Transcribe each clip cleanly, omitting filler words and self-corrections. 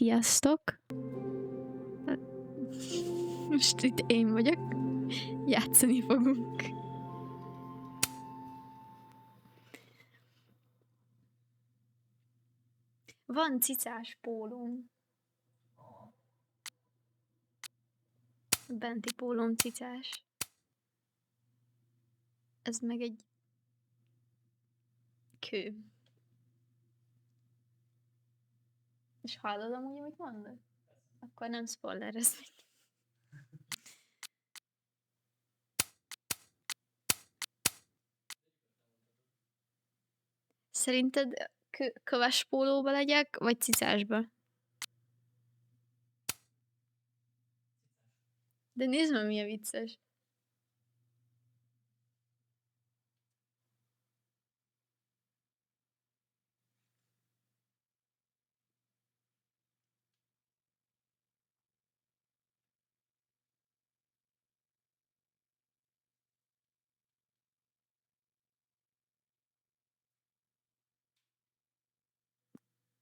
Sziasztok! Most itt én vagyok. Játszani fogunk. Van cicás pólóm. Benti pólóm cicás. Ez meg egy kő. És hallod amúgy, amit mondod? Akkor nem spoilereznek. Szerinted köves pólóba legyek, vagy cicásba? De nézd meg, milyen vicces.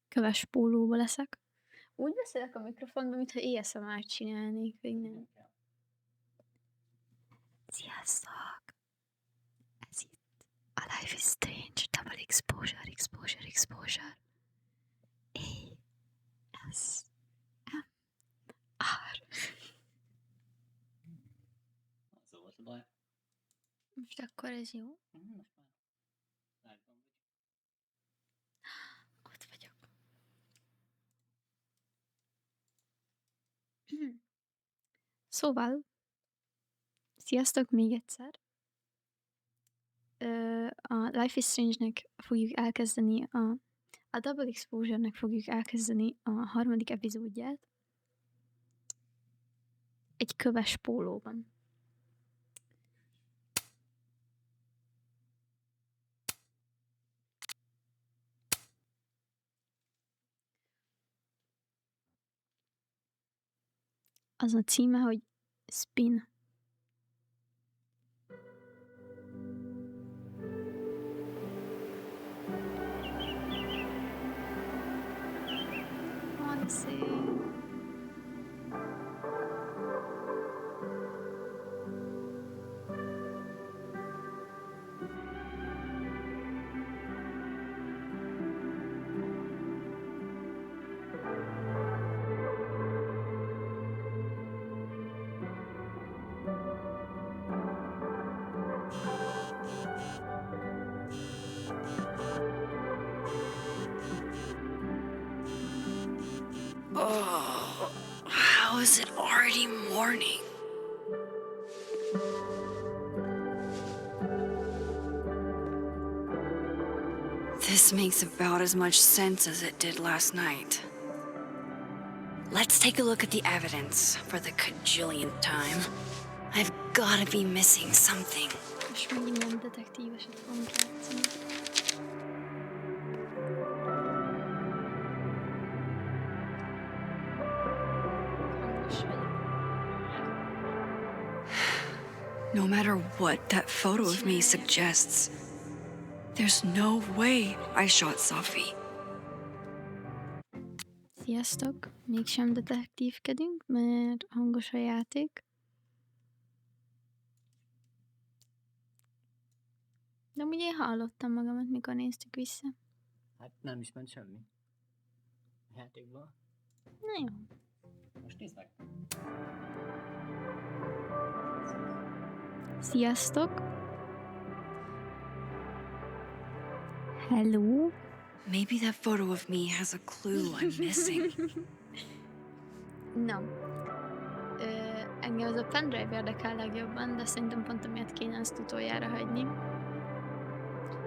Köves pólóba leszek. Úgy beszélek a mikrofonba, mintha ASMR-t csinálnék, vagy nem. Sziasztok! Ez itt a Life is Strange, Double Exposure, Exposure, Exposure. ASMR. Az volt a baj. Most akkor ez jó? Most már live-ban vagy. Ott vagyok. Szóval, sziasztok még egyszer. A Life is Strange-nek fogjuk elkezdeni a Double Exposure-nek fogjuk elkezdeni a 3. epizódját. Egy köves pólóban. Az a címe, hogy Spin. Szép. Oh, how is it already morning? This makes about as much sense as it did last night. Let's take a look at the evidence for the cajillionth time. I've gotta be missing something. Most megint ilyen detektíveset fogunk játszani. No matter what that photo of me suggests, there's no way I shot Safi. Sziasztok! Mégsem detektívkedünk, mert hangos a játék. De amúgy én hallottam magamat, mikor néztük vissza. Hát nem is ment semmi. A játékból. Na jó. Most nézd meg. Sziasztok! Hello! Maybe that photo of me has a clue I'm missing. Na. Engem ez a pendrive érdekel legjobban, de szerintem pont amiatt kéne ezt utoljára hagyni.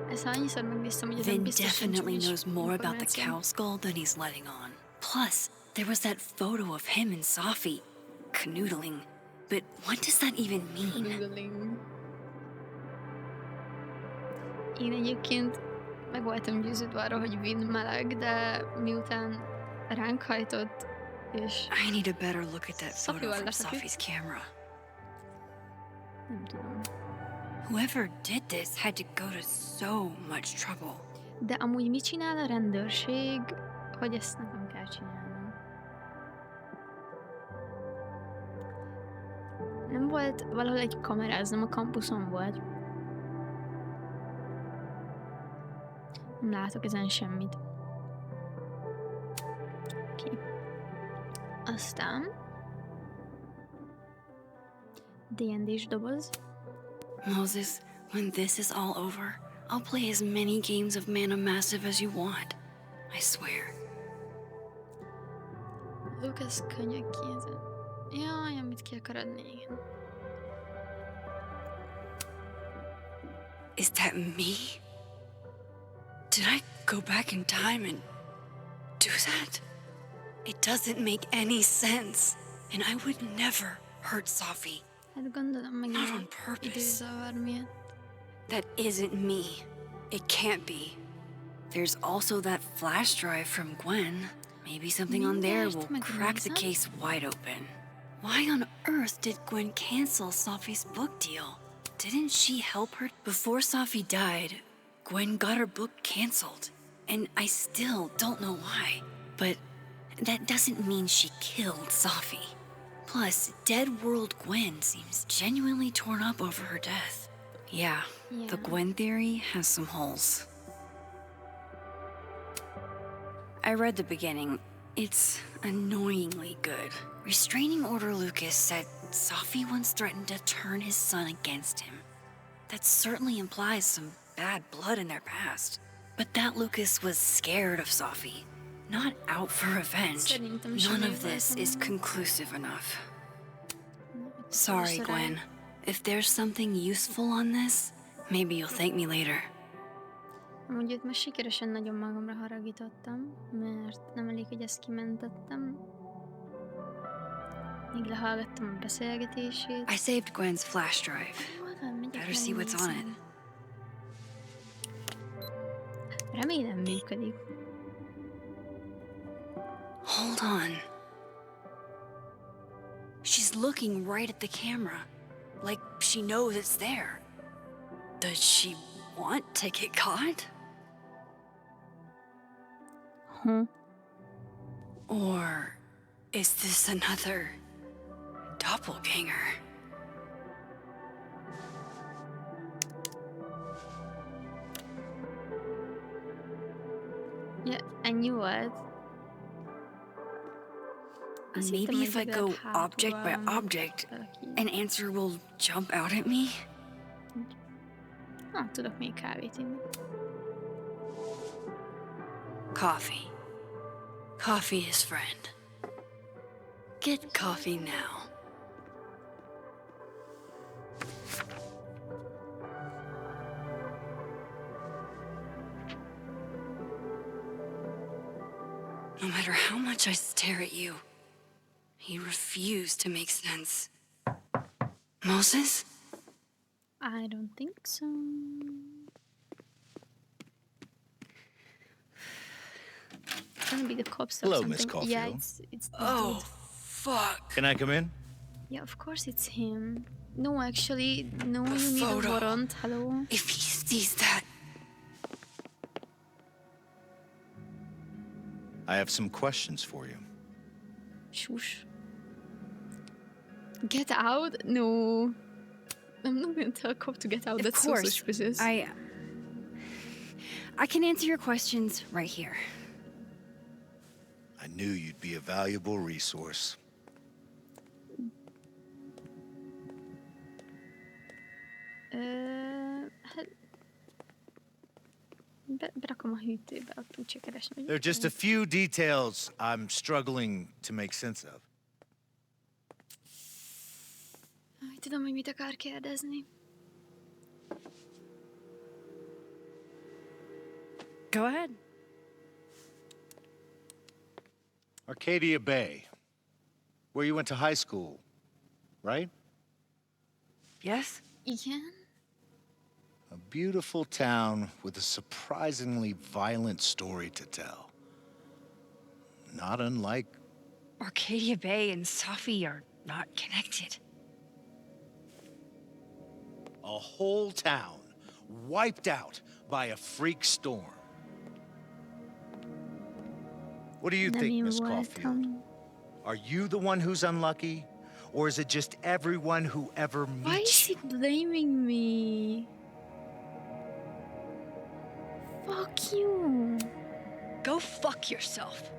Ezt ha annyiszor megnéztem, hogy ezen Vin biztos definitely nincs knows more about the információ. cow skull than he's letting on. Plus, there was that photo of him and Safi canoodling. But what does that even mean? Noodling. Én egyébként meg voltam győződve arról, hogy Vin meleg, de miután ránk hajtott, és I need a better look at that photo Safival from lefeküdt. Safi's camera. Nem tudom. Whoever did this had to go to so much trouble. De amúgy mit csinál a rendőrség, hogy ezt nekem kell csinálnom? Nem volt valahol egy kamera, ez nem a kampuszon volt. Nem látok ezen semmit. Oké. Aztán... D&D-s doboz. Moses, when this is all over, I'll play as many games of Mana Massive as you want. I swear. Lucas könyök kézen. Jaj, amit ki akar adni, igen. Is that me? Did I go back in time and do that? It doesn't make any sense. And I would never hurt Safi. Hát gondolom meg Not on purpose. időzavar miatt. That isn't me. It can't be. There's also that flash drive from Gwen. Maybe something on there will crack the case wide open. Why on earth did Gwen cancel Safi's book deal? Didn't she help her? Before Safi died, Gwen got her book canceled. And I still don't know why. But that doesn't mean she killed Safi. Plus, Dead World Gwen seems genuinely torn up over her death. Yeah, the Gwen theory has some holes. I read the beginning. It's annoyingly good. Restraining Order Lucas said Safi once threatened to turn his son against him. That certainly implies some bad blood in their past. But that Lucas was scared of Safi, not out for revenge. None of this is conclusive enough. Sorry, Gwen. If there's something useful on this, maybe you'll thank me later. Amúgy őt most sikeresen nagyon magamra haragítottam, mert nem elég, hogy ezt kimentettem. Még lehallgattam a beszélgetését. I saved Gwen's flash drive. Better see what's on it. Remélem működik. Hold on. She's looking right at the camera, like she knows it's there. Does she want to get caught? Huh? Or is this another doppelganger? Yeah, ennyi volt. Azt hittem, Maybe if hogy I go legalább object by hátulról object, valaki. an answer will jump out at me? Tudok még kávét inni. Coffee. Coffee is friend. Get coffee now. No matter how much I stare at you, you refuse to make sense. Moses? I don't think so. It's gonna be the cops or Hello, something. Miss Caulfield. Yeah, it's the Oh, dude. fuck. Can I come in? Yeah, of course it's him. No, actually, no, The you need photo. a warrant. Hello? If he sees that, I have some questions for you. Shush. Get out? No. I'm not gonna tell a cop to get out. of That's so course, suspicious. I can answer your questions right here. I knew you'd be a valuable resource. Hát... Berakom a hűtőbe, ott úgy csak keresni. There are just a few details I'm struggling to make sense of. Aj, tudom, hogy mit akar kérdezni. Go ahead. Arcadia Bay, where you went to high school, right? Yes? Igen? A beautiful town with a surprisingly violent story to tell. Not unlike... Arcadia Bay and Safi are not connected. A whole town wiped out by a freak storm. What do you Nem think, én Miss Caulfield? voltam. Are you the one who's unlucky? Or is it just everyone who ever Why is meets he you? blaming me? Fuck you. Go fuck yourself.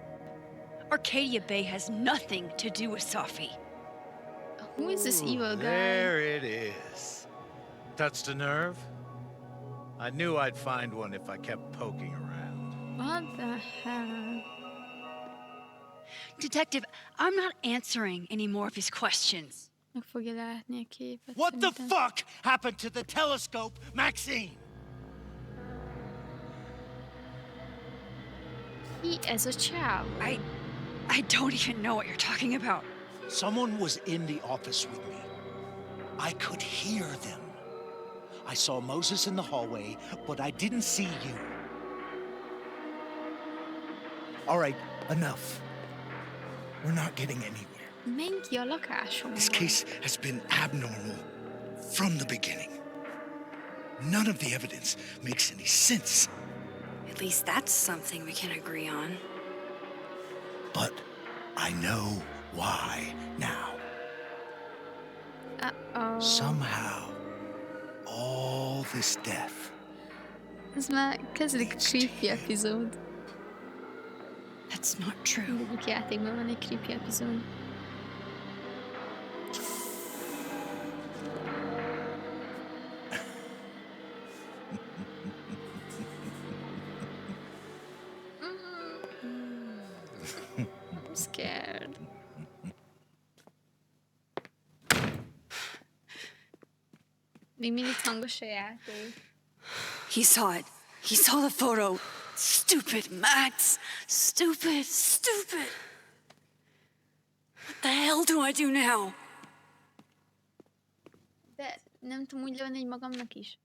Arcadia Bay has nothing to do with Safi. Who is this Ooh, evil guy? There it is. Touched a nerve? I knew I'd find one if I kept poking around. What the hell? Detective, I'm not answering any more of his questions. Meg fogja látni a képet. What the szerintem. fuck happened to the telescope, Maxine? Ki ez a csáv? I don't even know what you're talking about. Someone was in the office with me. I could hear them. I saw Moses in the hallway, but I didn't see you. All right, enough. We're not getting anywhere. Menj ki a lakásomból. This case has been abnormal from the beginning. None of the evidence makes any sense. At least that's something we can agree on. But I know why now. Uh-oh. Somehow, all this death. Ez már kezdődik a creepy epizód. That's not true. Mindegyik játékban van egy creepy epizód. I'm scared. Még mindig hangos a játék. He saw it. He saw the photo. Stupid Max. Stupid. Stupid. What the hell do I do now? De nem tudom úgy lőni, hogy magamnak is.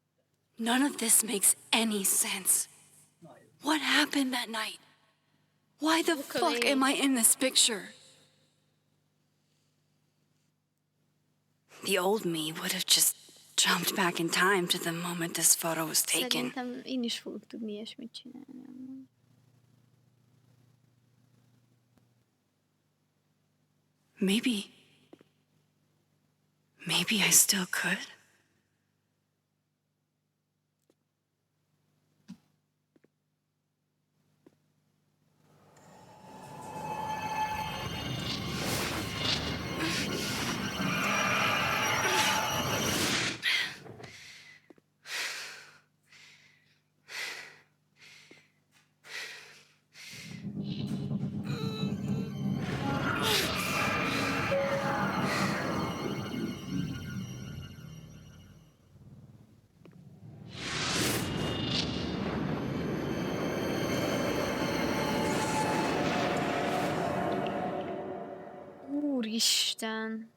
None of this makes any sense. What happened that night? Why the fuck am I in this picture? The old me would have just jumped back in time to the moment this photo was taken. Szerintem én is fogok tudni ilyesmit csinálni. amúgy. Maybe I still could. Úristen!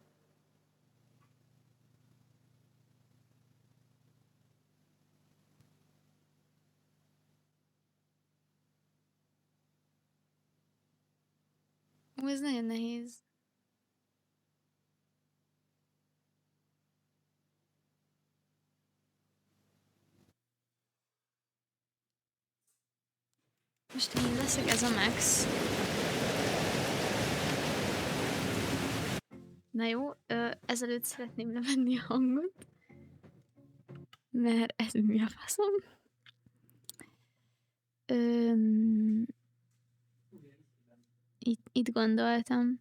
Ó, ez nagyon nehéz. Most én leszek ez a Max. Na jó, ezelőtt szeretném levenni a hangot, mert ez mi a faszom. Itt gondoltam.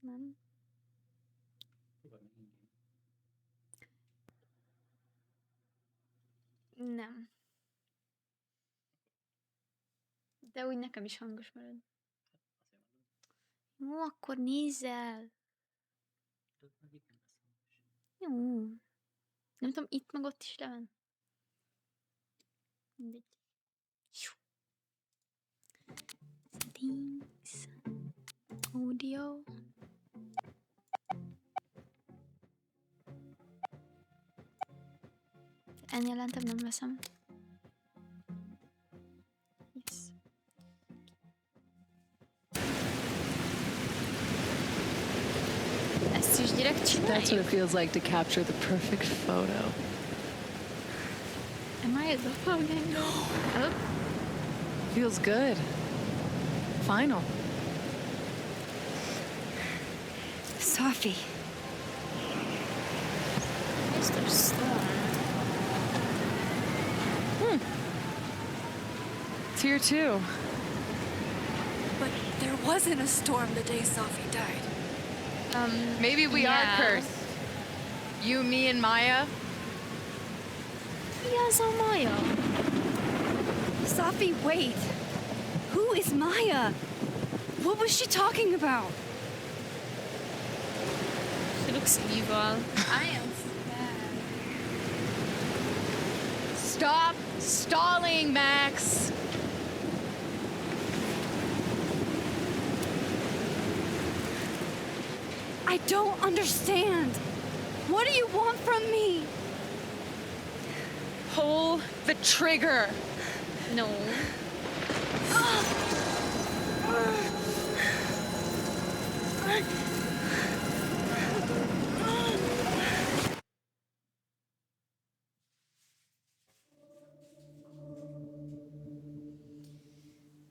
Nem. Nem. De úgy nekem is hangos marad. Jó, akkor nézz el. Jó. Nem tudom, itt meg ott is le van. Mindegy. Settings. Audio. Ennél lentebb nem veszem. Yes. Ezt is direkt That's what it csináljuk. feels like to capture the perfect photo. Am I a doppelganger? Oh, Feels good. Final. Safi. Mr. Storm. It's here too. But there wasn't a storm the day Safi died. Maybe we yeah. are cursed. You, me, and Maya. Ja, so Maya. Safi, wait. Who is Maya? What was she talking about? She looks evil. I am Stop stalling, Max. I don't understand. What do you want from me? Pull the trigger. No.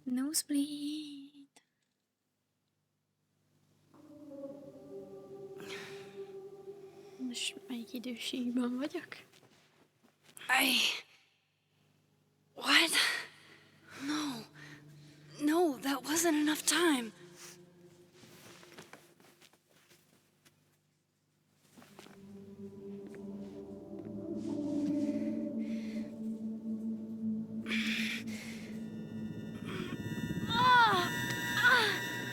Nosebleed. Most melyik időségben vagyok? What? No. No, that wasn't enough time.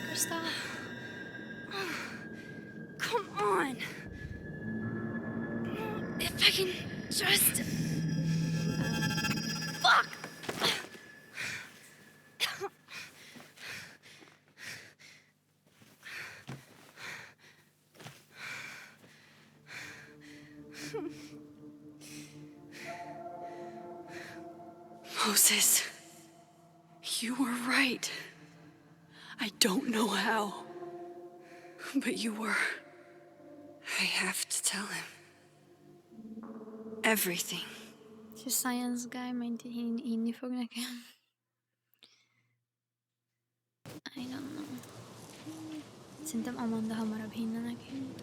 Krisztál. Come on. If I can just... Fuck! Moses, you were right. I don't know how, but you were. I have to tell him. Everything. És a science guy majd hinni fog nekem. I don't know. Szerintem Amanda hamarabb hinne nekem.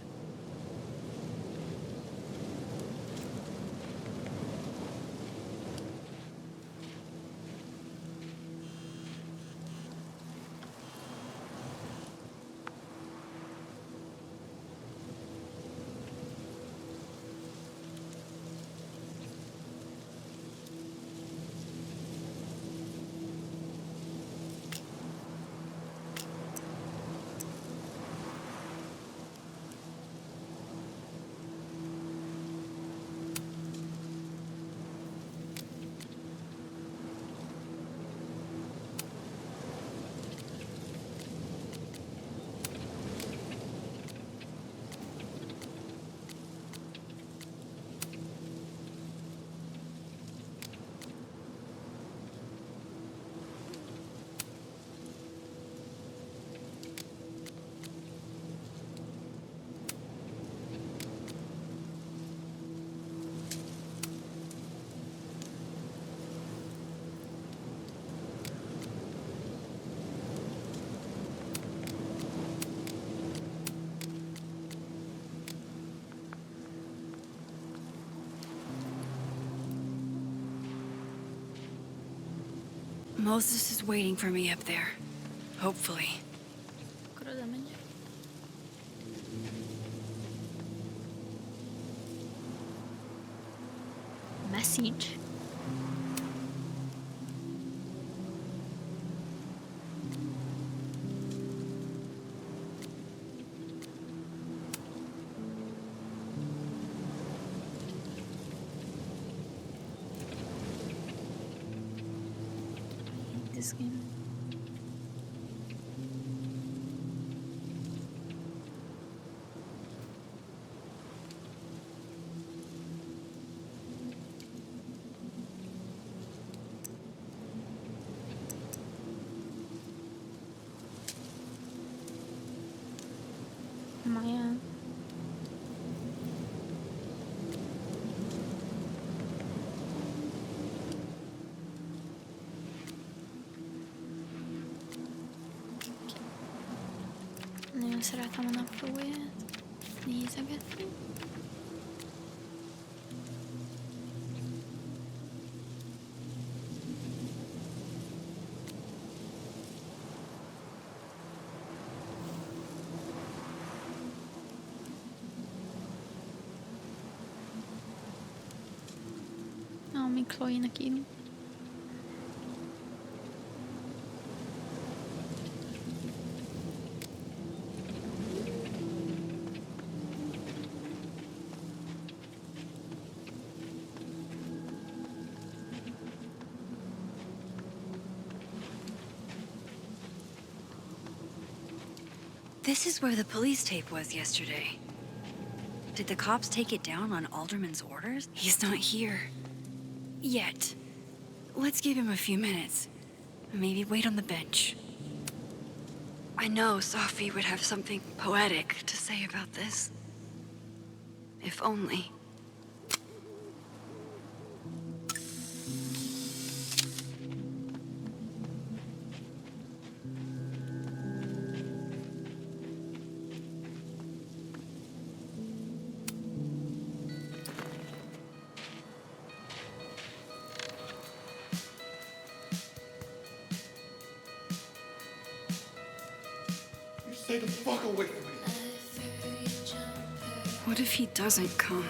Moses is waiting for me up there. Hopefully. Akkor oda megyek. Message. This game. Maya. Nagyon szeretem a naplóját. nézegetni. Még Chloe-nak írni. This is where the police tape was yesterday. Did the cops take it down on Alderman's orders? He's not here. Yet. Let's give him a few minutes. Maybe wait on the bench. I know Sophie would have something poetic to say about this. If only. Stay the fuck away from me. What if he doesn't come?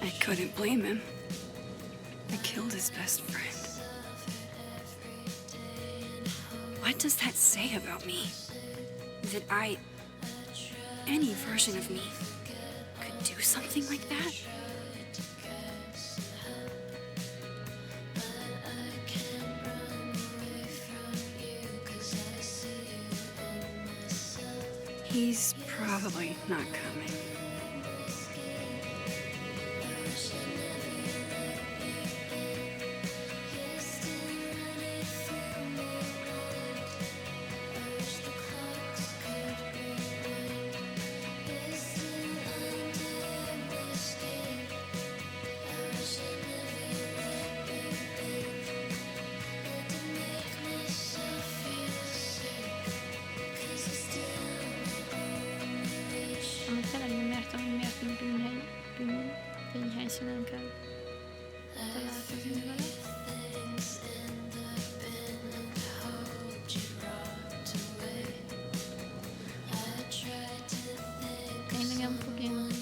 I couldn't blame him. I killed his best friend. What does that say about me? That any version of me, could do something like that? He's probably not coming. Amúgy tényleg nem értem, hogy miért egy tényhelyszínen kell találkozni vele. Tényleg nem fog jönni.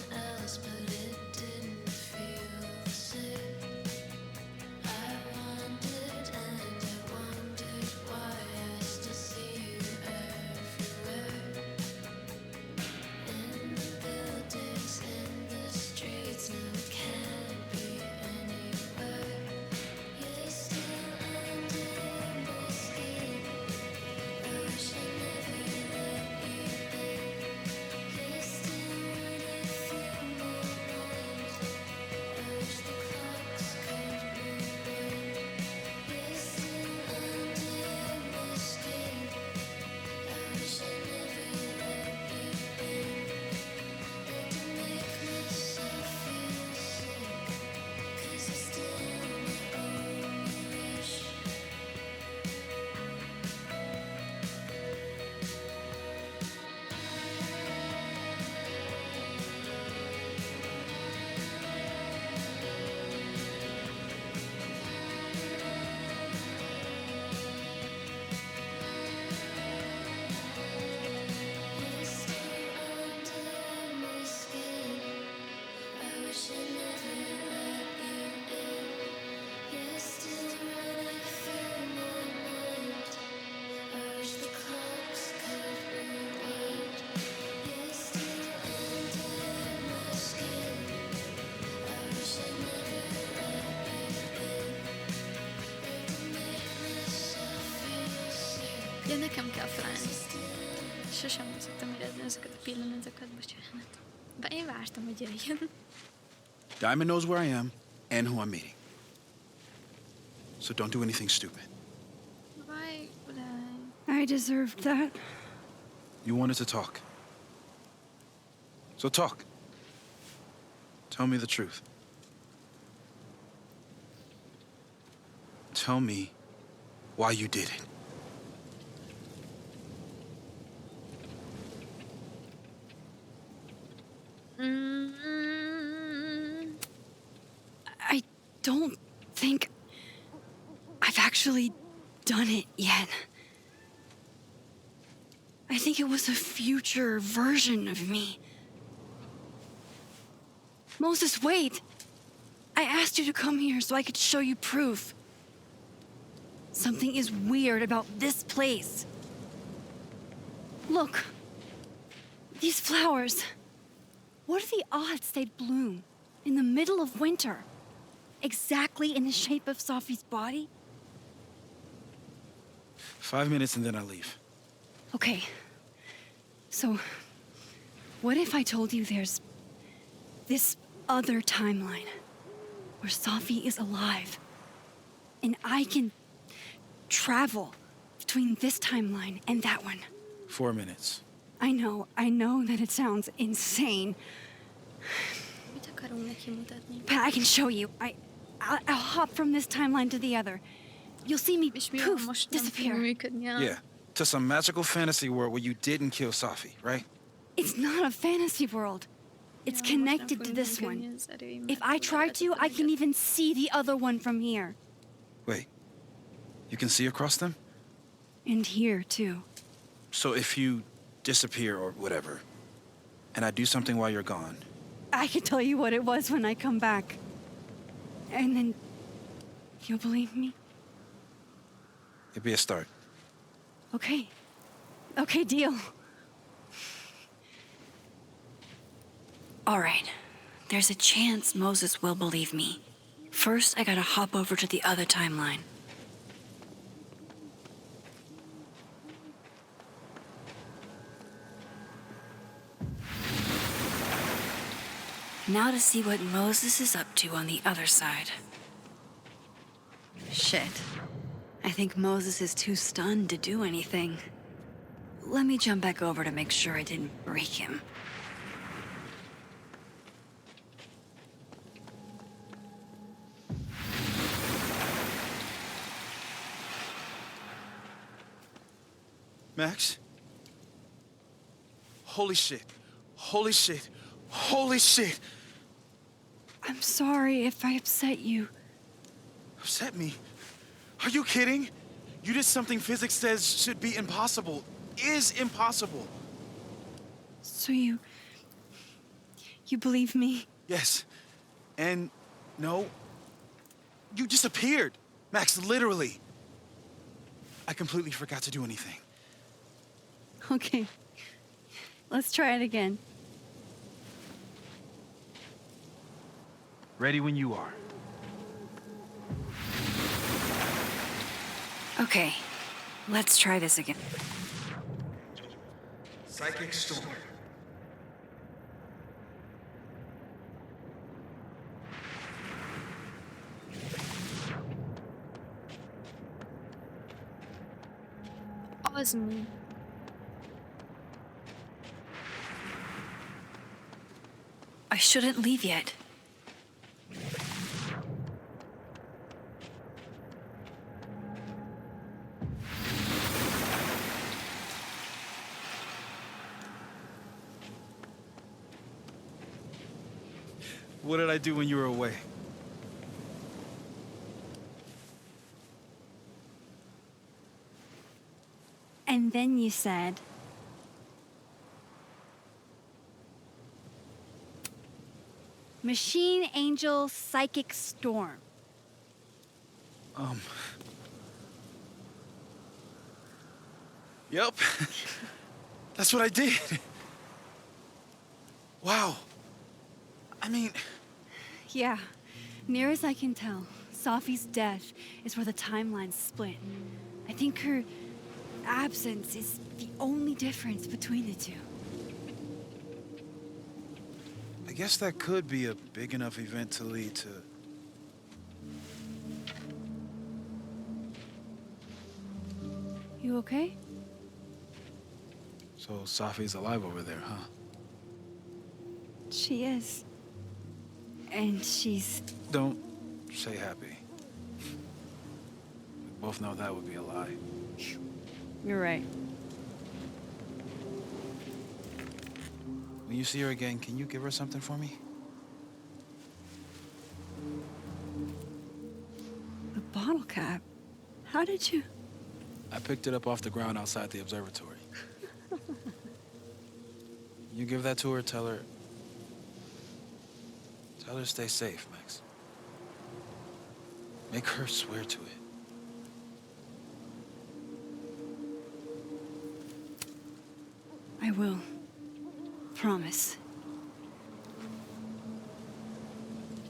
De nekem kell fájni. Sosem szoktam érezni ezeket a pillanatokat, bocsánat. De én vártam, hogy jöjjön. Diamond knows where I am and who I'm meeting. So don't do anything stupid. Why would I? I deserved that. You wanted to talk. So talk. Tell me the truth. Tell me why you did it. Mm, I don't think I've actually done it yet. I think it was a future version of me. Moses, wait! I asked you to come here so I could show you proof. Something is weird about this place. Look. These flowers. What are the odds they'd bloom in the middle of winter? Exactly in the shape of Safi's body? 5 minutes and then I leave. Okay. So, what if I told you there's this other timeline where Safi is alive and I can travel between this timeline and that one? 4 minutes. I know that it sounds insane, mit akarunk neki mutatni? but I can show you. I'll hop from this timeline to the other. You'll see me És mi ha poof, most nem fog disappear. működni? Yeah, to some magical fantasy world where you didn't kill Safi, right? It's not a fantasy world. It's Ja, most nem connected fog to this működni one. az erőim, If mert I try to, I can even see the other one from here. Wait, you can see across them? And here, too. So if you disappear or whatever, and I do something while you're gone, I can tell you what it was when I come back. And then you'll believe me? it'd be a start. Okay. Okay, deal. All right. There's a chance Moses will believe me. First, I gotta hop over to the other timeline. Now to see what Moses is up to on the other side. Shit. I think Moses is too stunned to do anything. Let me jump back over to make sure I didn't break him. Max? Holy shit. Holy shit. Holy shit. I'm sorry if I upset you. Upset me? Are you kidding? You did something physics says should be impossible. Is impossible. So you believe me? Yes. And no. You disappeared. Max, literally. I completely forgot to do anything. Okay. Let's try it again. Ready when you are. Okay. Let's try this again. Psychic storm. Az mi? I shouldn't leave yet. What did I do when you were away? And then you said, Machine Angel Psychic Storm. Yep. That's what I did. Wow. I mean, Yeah, near as I can tell, Safi's death is where the timelines split. I think her absence is the only difference between the two. I guess that could be a big enough event to lead to... You okay? So Safi's alive over there, huh? She is. And she's... Don't say happy. We both know that would be a lie. You're right. When you see her again, can you give her something for me? A bottle cap? How did you? I picked it up off the ground outside the observatory. You give that to her, tell her to stay safe, Max. Make her swear to it. I will. Promise.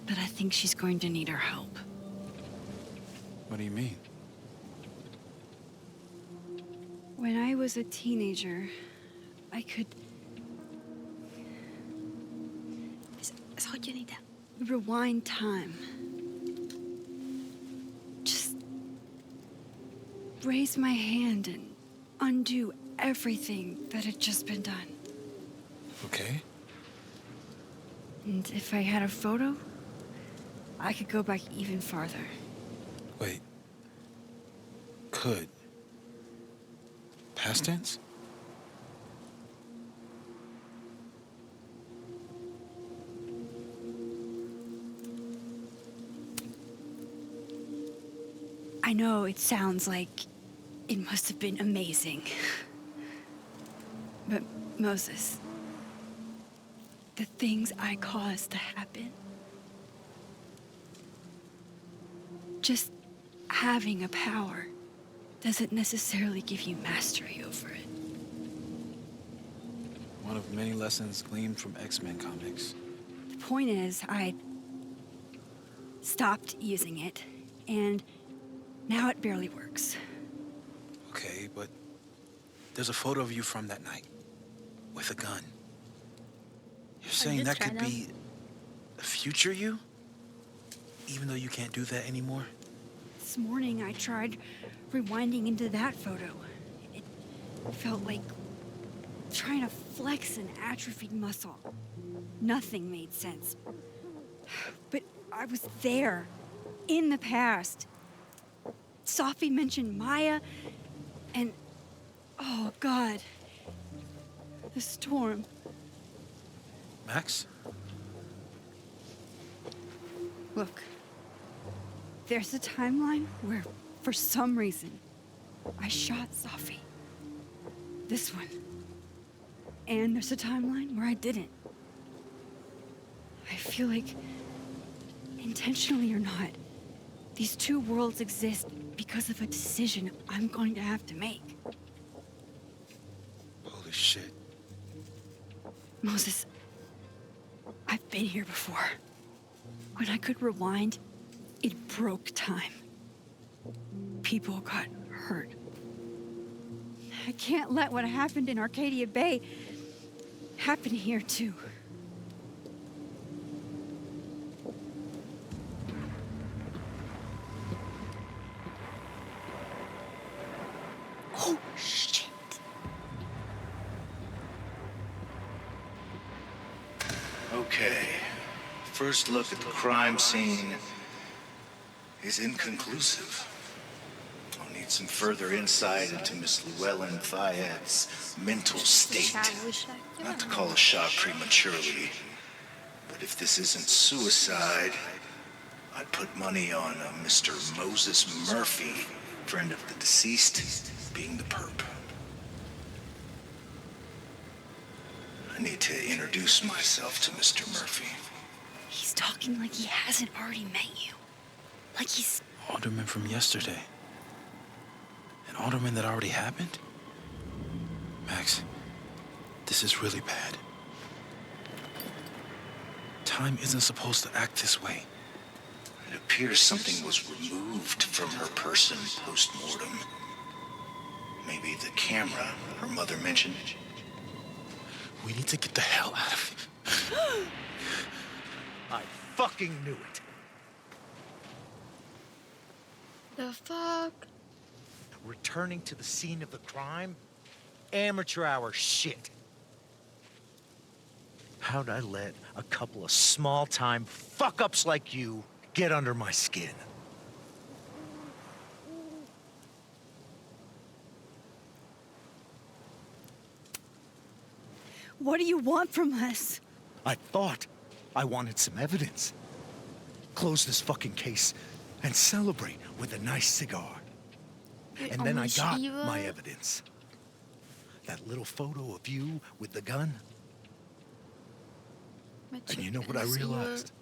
But I think she's going to need our help. What do you mean? When I was a teenager, I could rewind time. Just raise my hand and undo everything that had just been done. Okay. And if I had a photo, I could go back even farther. Wait. Could. Past tense? I know it sounds like it must have been amazing. But Moses, the things I caused to happen, just having a power doesn't necessarily give you mastery over it. One of many lessons gleaned from X-Men comics. The point is, I stopped using it, and now it barely works. Okay, but there's a photo of you from that night with a gun. You're saying did that try could that. be a future you? Even though you can't do that anymore? This morning I tried rewinding into that photo. It felt like trying to flex an atrophied muscle. Nothing made sense. But I was there, in the past. Sophie mentioned Maya, and oh God, the storm. Max? Look, there's a timeline where, for some reason, I shot Sophie. This one. And there's a timeline where I didn't. I feel like, intentionally or not, these two worlds exist because of a decision I'm going to have to make. Holy shit. Moses, I've been here before. When I could rewind, it broke time. People got hurt. I can't let what happened in Arcadia Bay happen here too. Oh, shit. Okay. First look at the crime scene is inconclusive. I'll need some further insight into Miss Llewellyn Thayed's mental state. Not to call a shot prematurely, but if this isn't suicide, I'd put money on a Mr. Moses Murphy, friend of the deceased, being the perp. I need to introduce myself to Mr. Murphy. He's talking like he hasn't already met you. Like he's... Alderman from yesterday. An alderman that already happened? Max, this is really bad. Time isn't supposed to act this way. It appears something was removed from her person post-mortem. Maybe the camera her mother mentioned. We need to get the hell out of here. I fucking knew it. The fuck? Returning to the scene of the crime? Amateur hour shit. How'd I let a couple of small-time fuck-ups like you get under my skin? What do you want from us? I thought I wanted some evidence. Close this fucking case and celebrate with a nice cigar. And then I got my evidence. That little photo of you with the gun. And you know what I realized?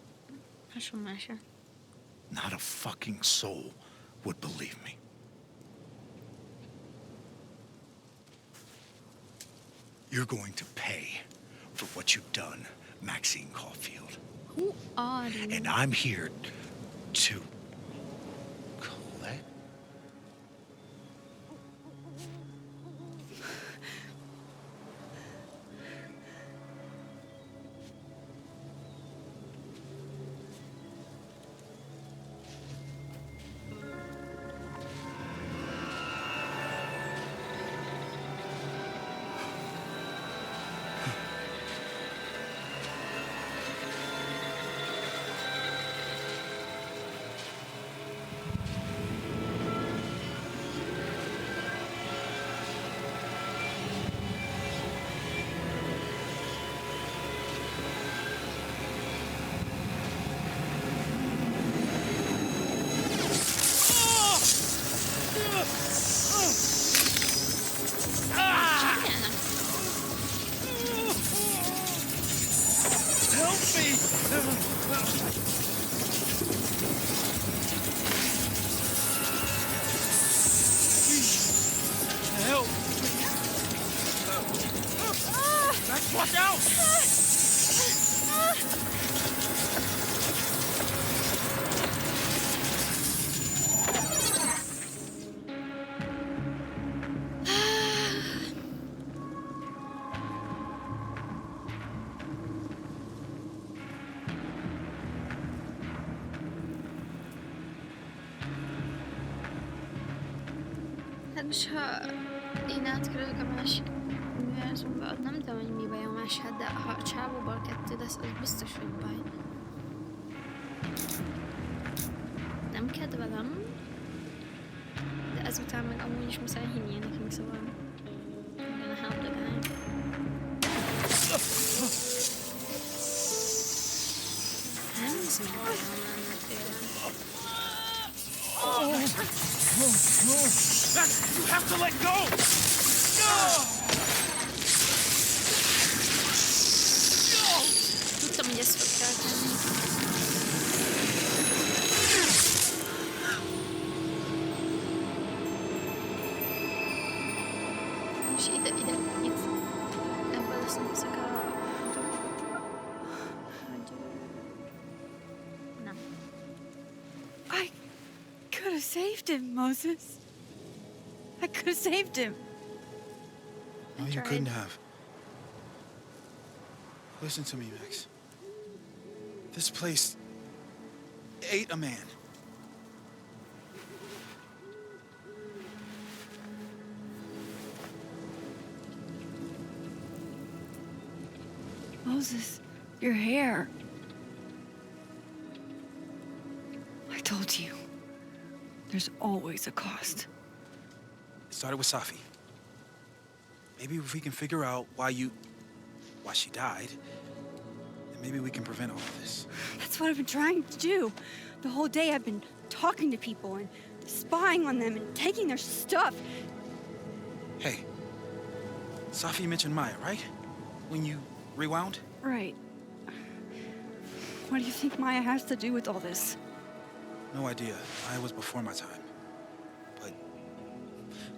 Not a fucking soul would believe me. You're going to pay for what you've done, Maxine Caulfield. Who are you? And I'm here to collect. Help! Max, watch out! Ha én átkerülök a másik univerzumba, ott nem tudom, hogy mi baj a máshád, de ha a csávóból kettő lesz, az biztos, hogy baj. Nem kedvelem, de ezután meg amúgy is muszáj hinnie nekünk, szóval I'm gonna help the guy. Nem hiszem, hogy elmennek tőle. Max, you have to let go! Tudtam, hogy ezt fog történni. És ide, itt. Ebből lesznek ezek a... Nem. I could have saved him, Moses. I could have saved him. No, you tried. couldn't have. Listen to me, Max. This place ate a man. Moses, your hair. I told you. There's always a cost. It started with Safi. Maybe if we can figure out why she died, then maybe we can prevent all of this. That's what I've been trying to do. The whole day I've been talking to people and spying on them and taking their stuff. Hey, Safi mentioned Maya, right? When you rewound? Right. What do you think Maya has to do with all this? No idea. Maya was before my time. But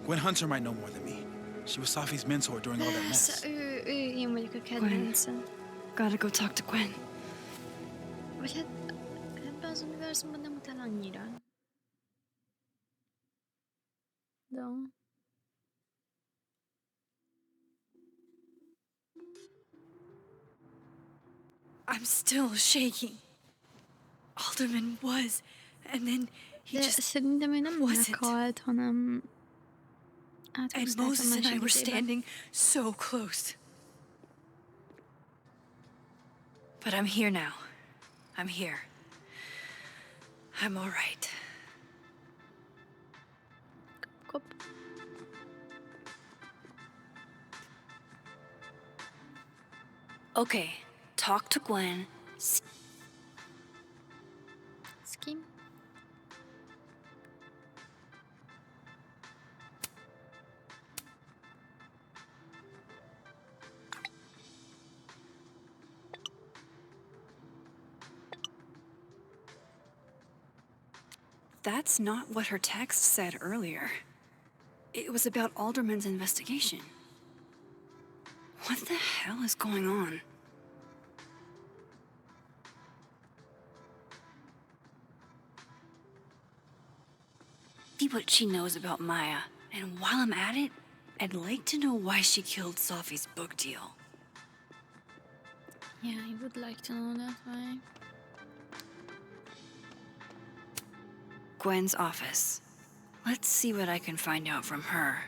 Gwen Hunter might know more than me. She was Safi's mentor during all that mess. Én vagyok a kedvence. Gotta go talk to Gwen. Vagy hát ebben az univerzumban nem utána annyira. De... I'm still shaking. Alderman was, and then he De just... szerintem ő nem wasn't. meghalt, hanem... And áthúzták a Moses and I másik were izébe. standing so close. But I'm here now. I'm here. I'm all right. Okay, talk to Gwen. Scheme? That's not what her text said earlier. It was about Alderman's investigation. What the hell is going on? See what she knows about Maya, and while I'm at it, I'd like to know why she killed Sophie's book deal. Yeah, I would like to know that why. Gwen's office. Let's see what I can find out from her.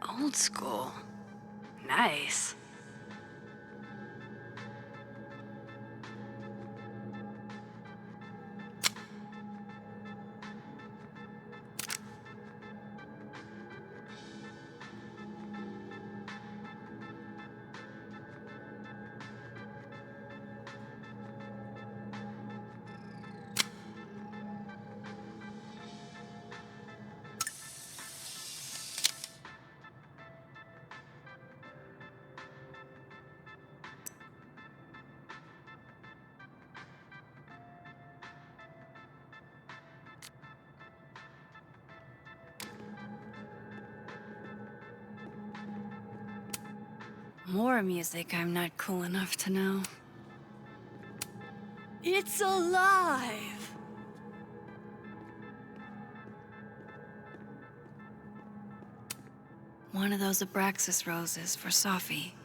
Old school. Nice. More music I'm not cool enough to know. It's alive! One of those Abraxas roses for Sophie.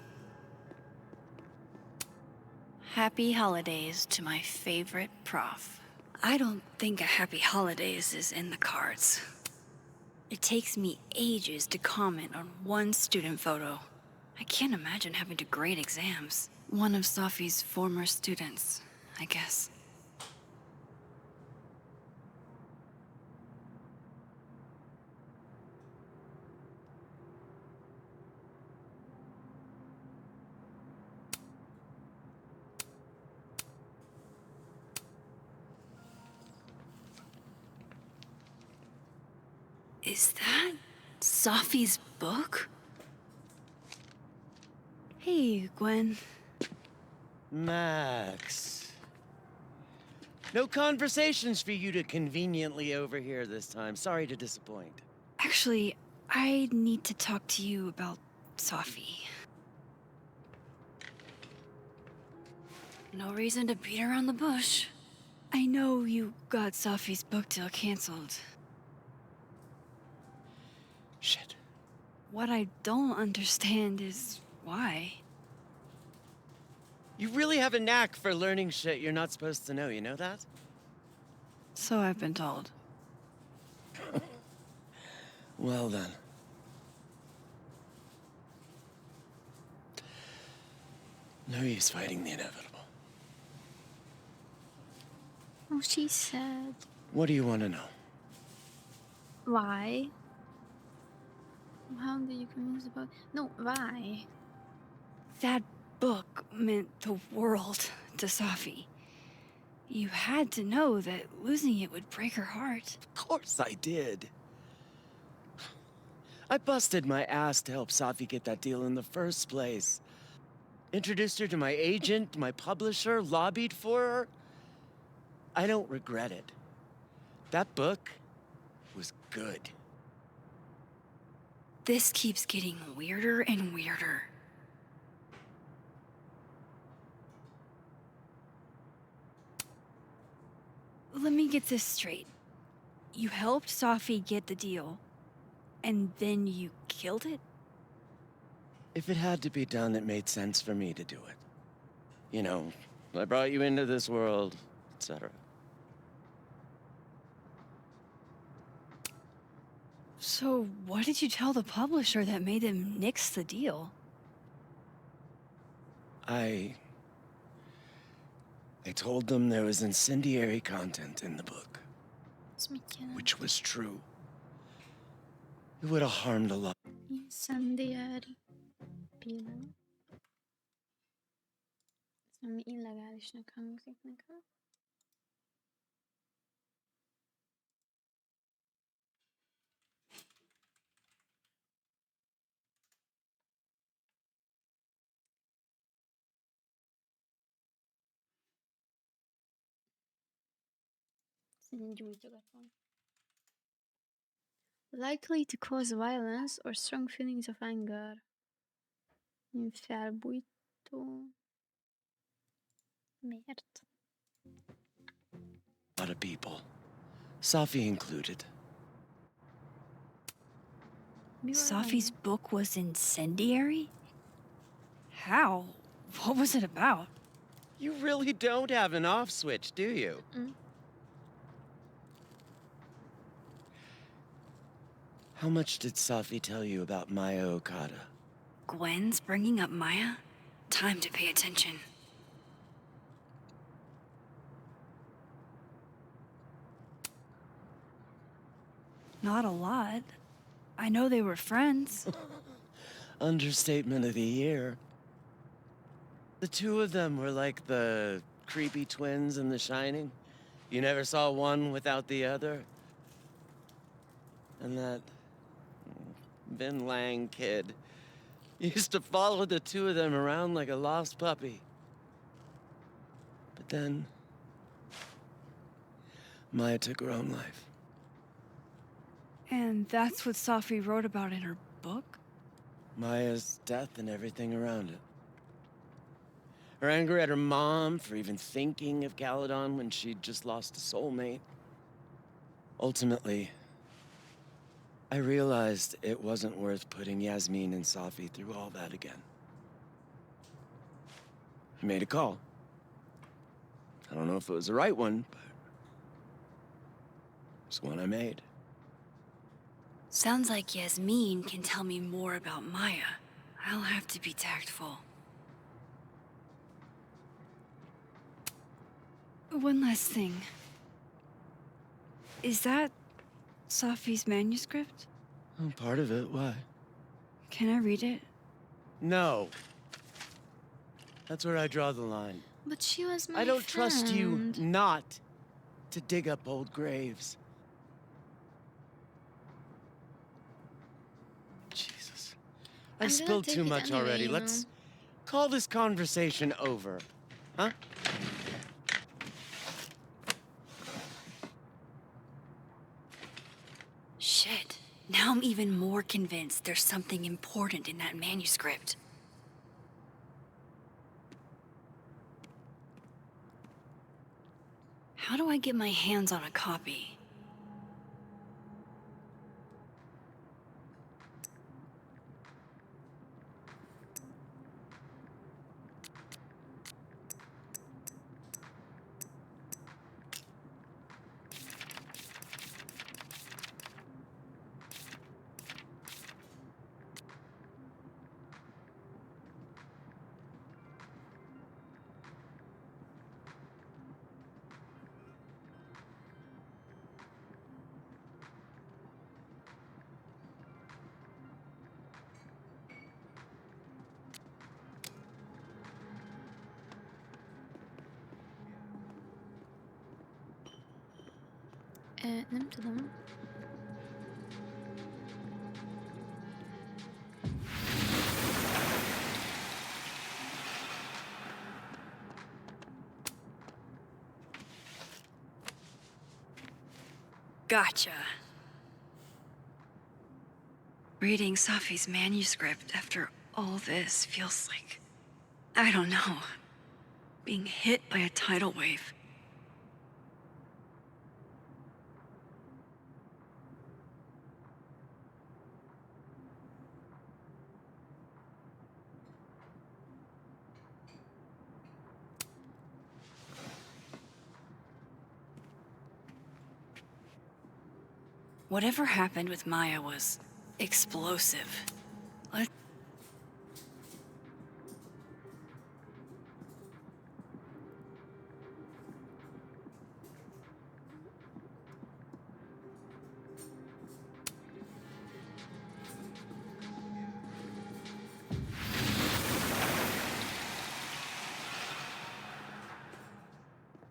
Happy holidays to my favorite prof. I don't think a happy holidays is in the cards. It takes me ages to comment on one student photo. I can't imagine having to grade exams. One of Sophie's former students, I guess. Is that Sophie's book? Hey, Gwen. Max. No conversations for you to conveniently overhear this time. Sorry to disappoint. Actually, I need to talk to you about Sophie. No reason to beat around the bush. I know you got Sophie's book deal canceled. Shit. What I don't understand is why. You really have a knack for learning shit you're not supposed to know, you know that? So I've been told. Well then. No use fighting the inevitable. Oh, she said. What do you want to know? Why? How do you confuse about? No, why? That book meant the world to Sophie. You had to know that losing it would break her heart. Of course I did. I busted my ass to help Sophie get that deal in the first place. Introduced her to my agent, my publisher, lobbied for her. I don't regret it. That book was good. This keeps getting weirder and weirder. Let me get this straight. You helped Sophie get the deal, and then you killed it? If it had to be done, it made sense for me to do it. You know, I brought you into this world, etc. So what did you tell the publisher that made them nix the deal? I told them there was incendiary content in the book, It's McKenna. which was true. It would have harmed a lot. Incendiary. Pillanat. Ami illegálisnak hangzik nekem. Gyújtogatom. Likely to cause violence or strong feelings of anger. Felbújtó. Miért? A lot of people. Safi included. Safi's book was incendiary? How? What was it about? You really don't have an off switch, do you? How much did Safi tell you about Maya Okada? Gwen's bringing up Maya? Time to pay attention. Not a lot. I know they were friends. Understatement of the year. The two of them were like the creepy twins in The Shining. You never saw one without the other. And that Vin Lang kid used to follow the two of them around like a lost puppy. But then Maya took her own life. And that's what Safi wrote about in her book? Maya's death and everything around it. Her anger at her mom for even thinking of Caledon when she'd just lost a soulmate. Ultimately, I realized it wasn't worth putting Yasmin and Safi through all that again. I made a call. I don't know if it was the right one, but it's one I made. Sounds like Yasmin can tell me more about Maya. I'll have to be tactful. One last thing. Is that Safi's manuscript? Oh, part of it, why? Can I read it? No. That's where I draw the line. But she was my I don't trust you friend. not to dig up old graves. Jesus. I I'm gonna spilled take too it much anyway, already. you Let's know. call this conversation over. Huh? Shit. Now I'm even more convinced there's something important in that manuscript. How do I get my hands on a copy? Nem tudom. Gotcha. Reading Safi's manuscript after all this feels like, I don't know, being hit by a tidal wave. Whatever happened with Maya was explosive.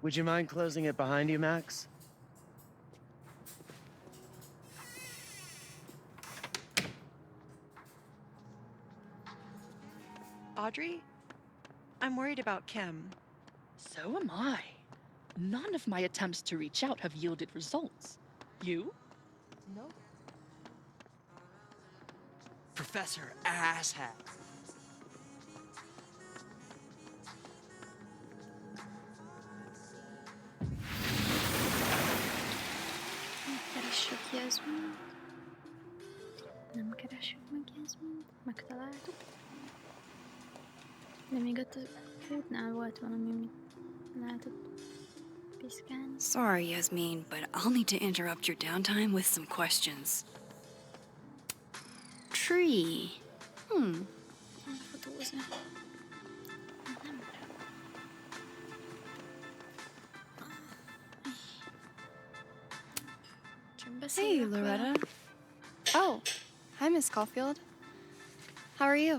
Would you mind closing it behind you, Max? Audrey? I'm worried about Kim. So am I. None of my attempts to reach out have yielded results. You? No. Professor Asshat. Keressük Jasmint. Nem keressük meg Jasmint. Megtaláltuk. De még ott az útnál volt valami, amit lehetett piszkálni. Sorry, Yasmin, but I'll need to interrupt your downtime with some questions. Tree. Nem fotózni. Nem. Csak Hey, beszélek vele. Loretta. Oh, hi, Miss Caulfield. How are you?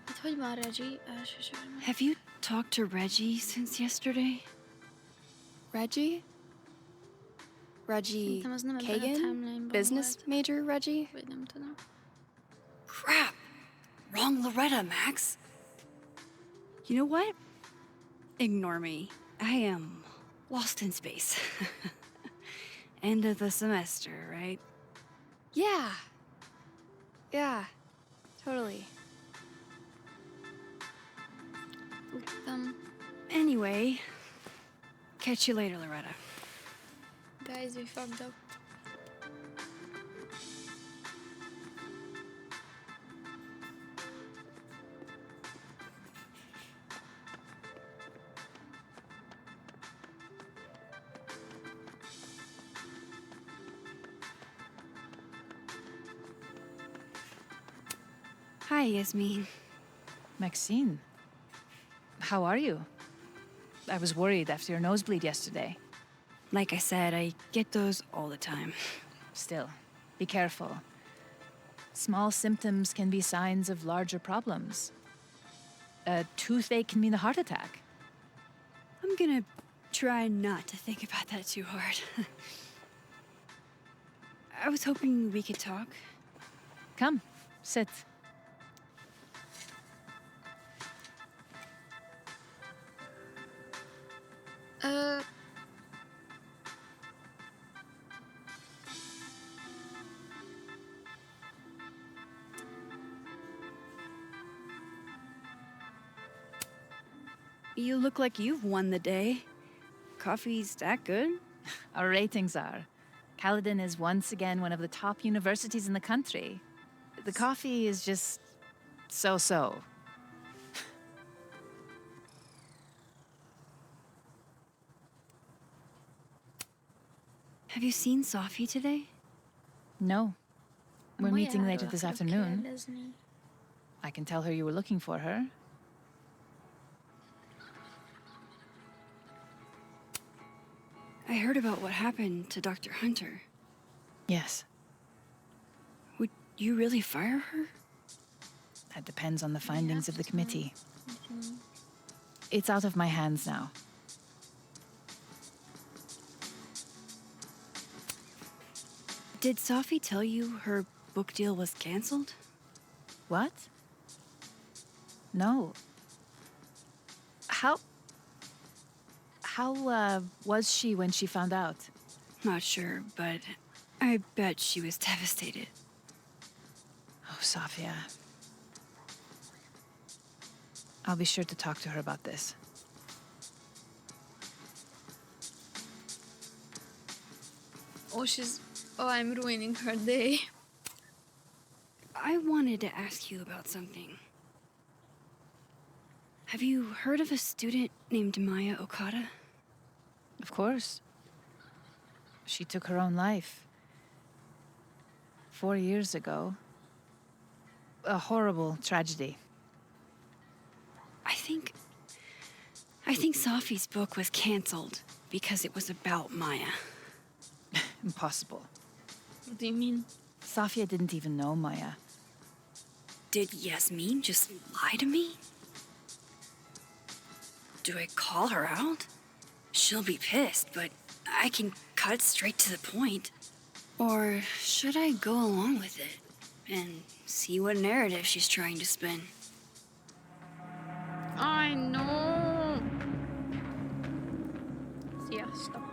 Hát hogy van Reggie elsősorban? Have you talked to Reggie since yesterday? Reggie? Reggie Szerintem az nem ebben a Kagan? timeline-ban Business volt. major Reggie? Vagy nem tudom. Crap! Wrong Loretta, Max. You know what? Ignore me. I am lost in space. End of the semester, right? Yeah. Yeah, totally. Tudtam. Anyway, catch you later, Loretta. Guys, we fucked up. Hi, Yasmin. Maxine, how are you? I was worried after your nosebleed yesterday. Like I said, I get those all the time. Still, be careful. Small symptoms can be signs of larger problems. A toothache can mean a heart attack. I'm gonna try not to think about that too hard. I was hoping we could talk. Come, sit. You look like you've won the day. Coffee's that good? Our ratings are. Caledon is once again one of the top universities in the country. The coffee is just so-so. Have you seen Safi today? No. We're meeting later Majáról this akarok afternoon. kérdezni. I can tell her you were looking for her. I heard about what happened to Dr. Hunter. Yes, Would you really fire her? that depends on the findings of the committee. It's out of my hands now. Did Safi tell you her book deal was canceled? What? No. How was she when she found out? Not sure, but I bet she was devastated. Oh, Safia. I'll be sure to talk to her about this. Oh, I'm ruining her day. I wanted to ask you about something. Have you heard of a student named Maya Okada? Of course. She took her own life. 4 years ago. A horrible tragedy. I think Safi's book was canceled because it was about Maya. Impossible. What do you mean? Safia didn't even know Maya. Did Yasmin just lie to me? Do I call her out? She'll be pissed, but I can cut straight to the point. Or should I go along with it and see what narrative she's trying to spin? I know. Sziasztok.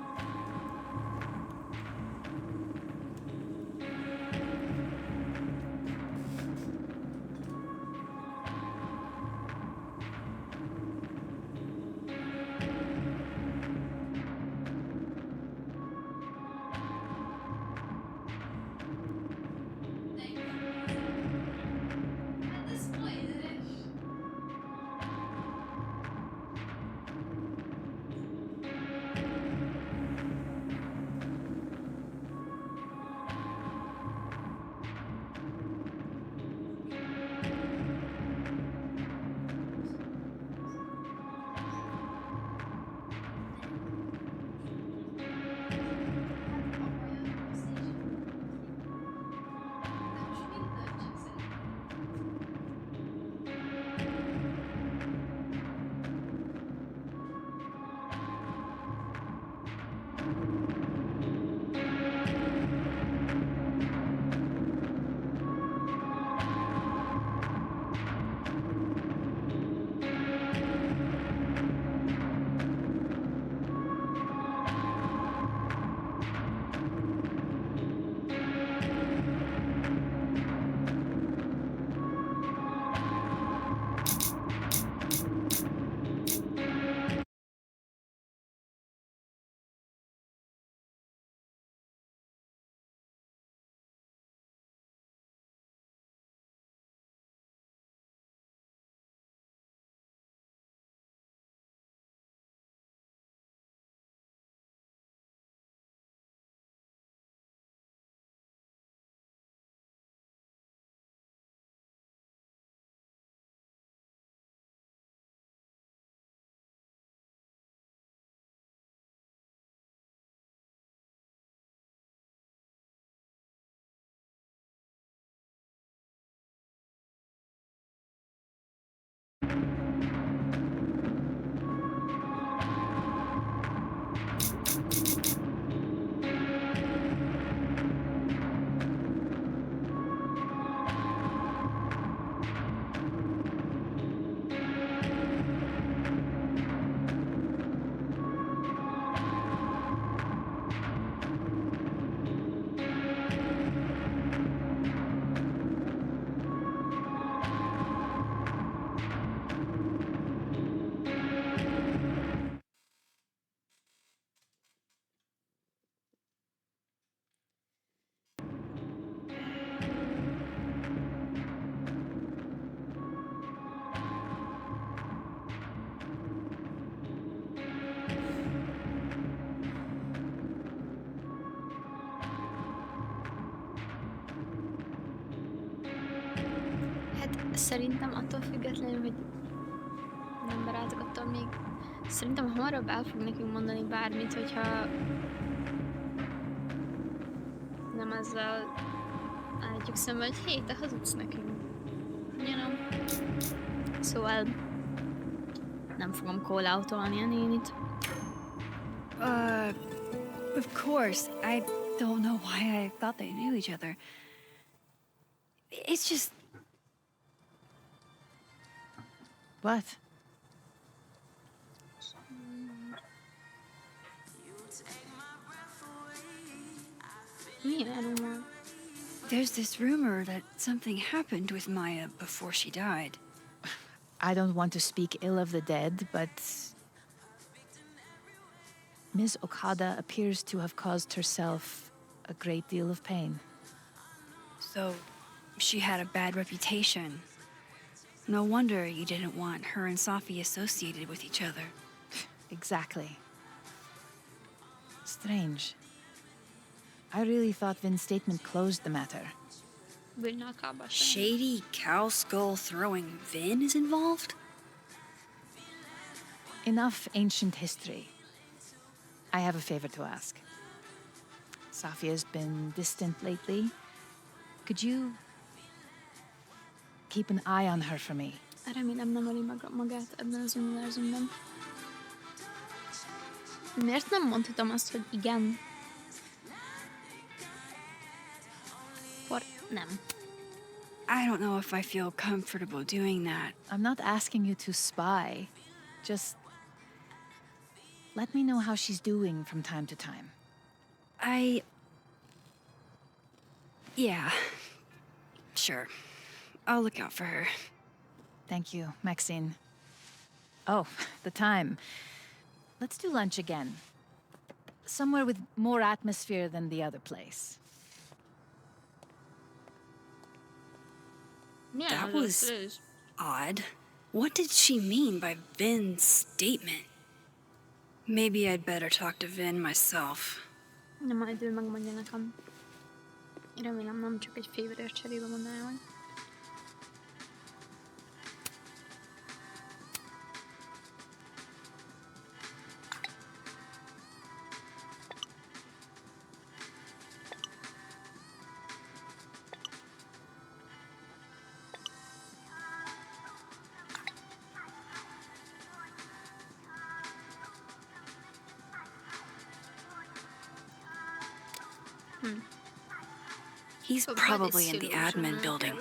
Szerintem attól függetlenül, hogy nem barátok, attól még szerintem hamarabb el fog nekünk mondani bármit, hogyha nem ezzel állítjuk szembe, hogy hé, te hazudsz nekünk. You know? Szóval nem fogom call-outolni a nénit. Of course. I don't know why I thought they knew each other. It's just... What? There's this rumor that something happened with Maya before she died. I don't want to speak ill of the dead, but Ms. Okada appears to have caused herself a great deal of pain. So, she had a bad reputation. No wonder you didn't want her and Safi associated with each other. Exactly. Strange. I really thought Vin's statement closed the matter. Shady cow skull throwing Vin is involved? Enough ancient history. I have a favor to ask. Safia's been distant lately. Could you keep an eye on her for me? Remélem nem öli magát ebben az univerzumban. Miért nem mondhatom azt, hogy igen? Nem. I don't know if I feel comfortable doing that. I'm not asking you to spy. Just let me know how she's doing from time to time. Yeah. Sure. I'll look out for her. Thank you, Maxine. Oh, the time. Let's do lunch again. Somewhere with more atmosphere than the other place. Milyen That az was összes? odd. What did she mean by Vin's statement? Maybe I'd better talk to Vin myself. Nem, majd ő megmondja nekem. Remélem nem csak egy fegyverért cserébe mondaná meg. He's probably in the admin building.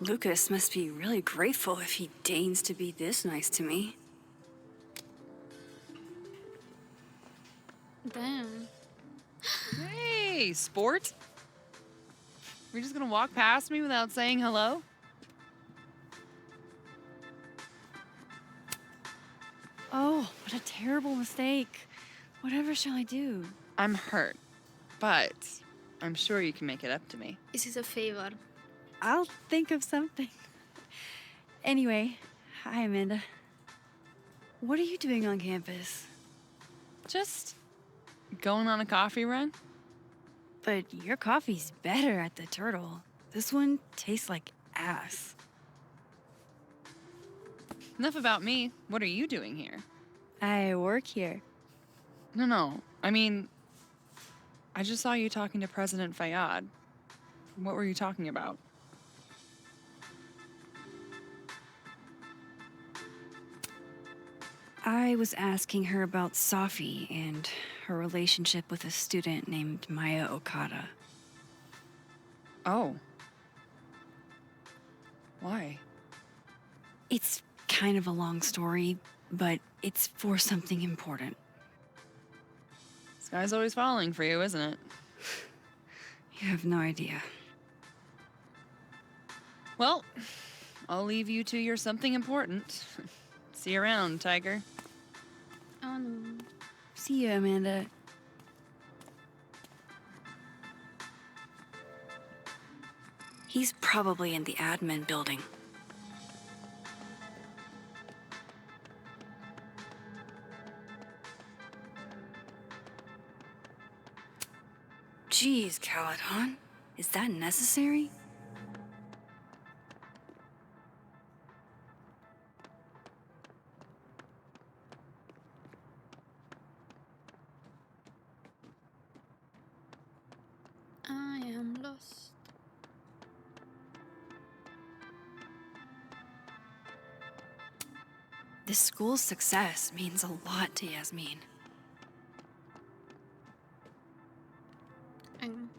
Lucas must be really grateful if he deigns to be this nice to me. Damn. Hey, sport. You're just gonna walk past me without saying hello? Oh, what a terrible mistake. Whatever shall I do? I'm hurt, but I'm sure you can make it up to me. This is a favor. I'll think of something. Anyway, hi, Amanda. What are you doing on campus? Just going on a coffee run? But your coffee's better at the Turtle. This one tastes like ass. Enough about me. What are you doing here? I work here. No. I mean, I just saw you talking to President Fayyad. What were you talking about? I was asking her about Safi and her relationship with a student named Maya Okada. Oh. Why? It's kind of a long story, but it's for something important. This guy's always falling for you, isn't it? You have no idea. Well, I'll leave you to your something important. See you around, Tiger. Oh no. See you, Amanda. He's probably in the admin building. Jeez, Caladon. Is that necessary? I am lost. This school's success means a lot to Yasmin. Engem.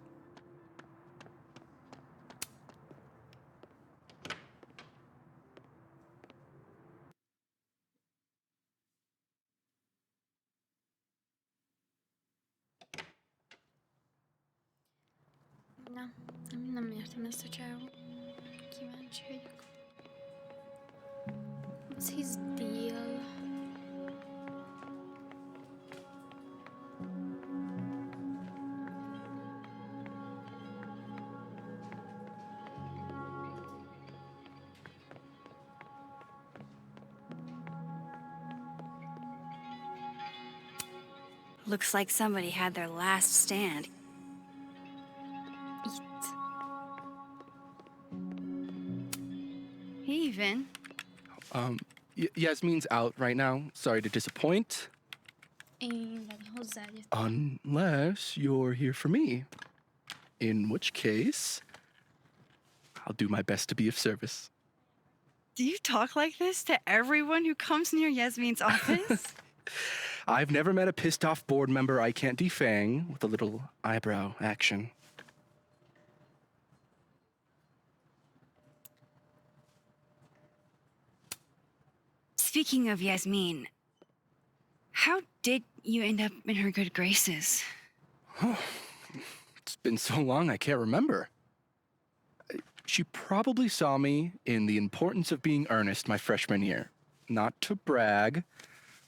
Na, nem értem ezt a csávot. Kíváncsi vagyok. What's his deal? Looks like somebody had their last stand. Itt. Hey, Vin. Yasmin's out right now. Sorry to disappoint. Én vele hozzájöttem. Unless you're here for me. In which case, I'll do my best to be of service. Do you talk like this to everyone who comes near Yasmin's office? I've never met a pissed off board member I can't defang with a little eyebrow action. Speaking of Yasmin, how did you end up in her good graces? It's been so long I can't remember. She probably saw me in The Importance of Being Earnest my freshman year. Not to brag,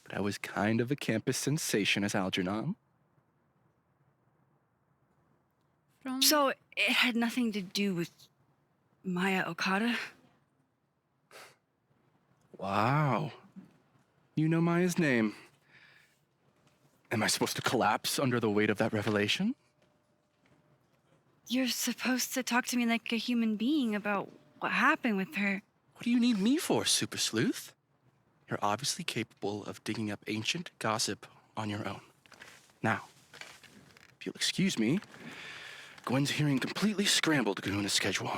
but I was kind of a campus sensation as Algernon. So it had nothing to do with Maya Okada? Wow. You know Maya's name. Am I supposed to collapse under the weight of that revelation? You're supposed to talk to me like a human being about what happened with her. What do you need me for, Super Sleuth? You're obviously capable of digging up ancient gossip on your own. Now, if you'll excuse me, Gwen's hearing completely scrambled Kahuna's schedule.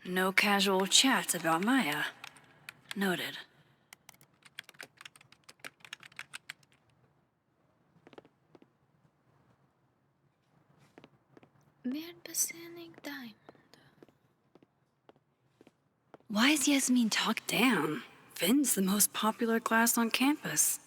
No casual chats about Maya. Noted. Miért beszélnék Diamond? Why is Yasmin talked down? Vin's the most popular class on campus.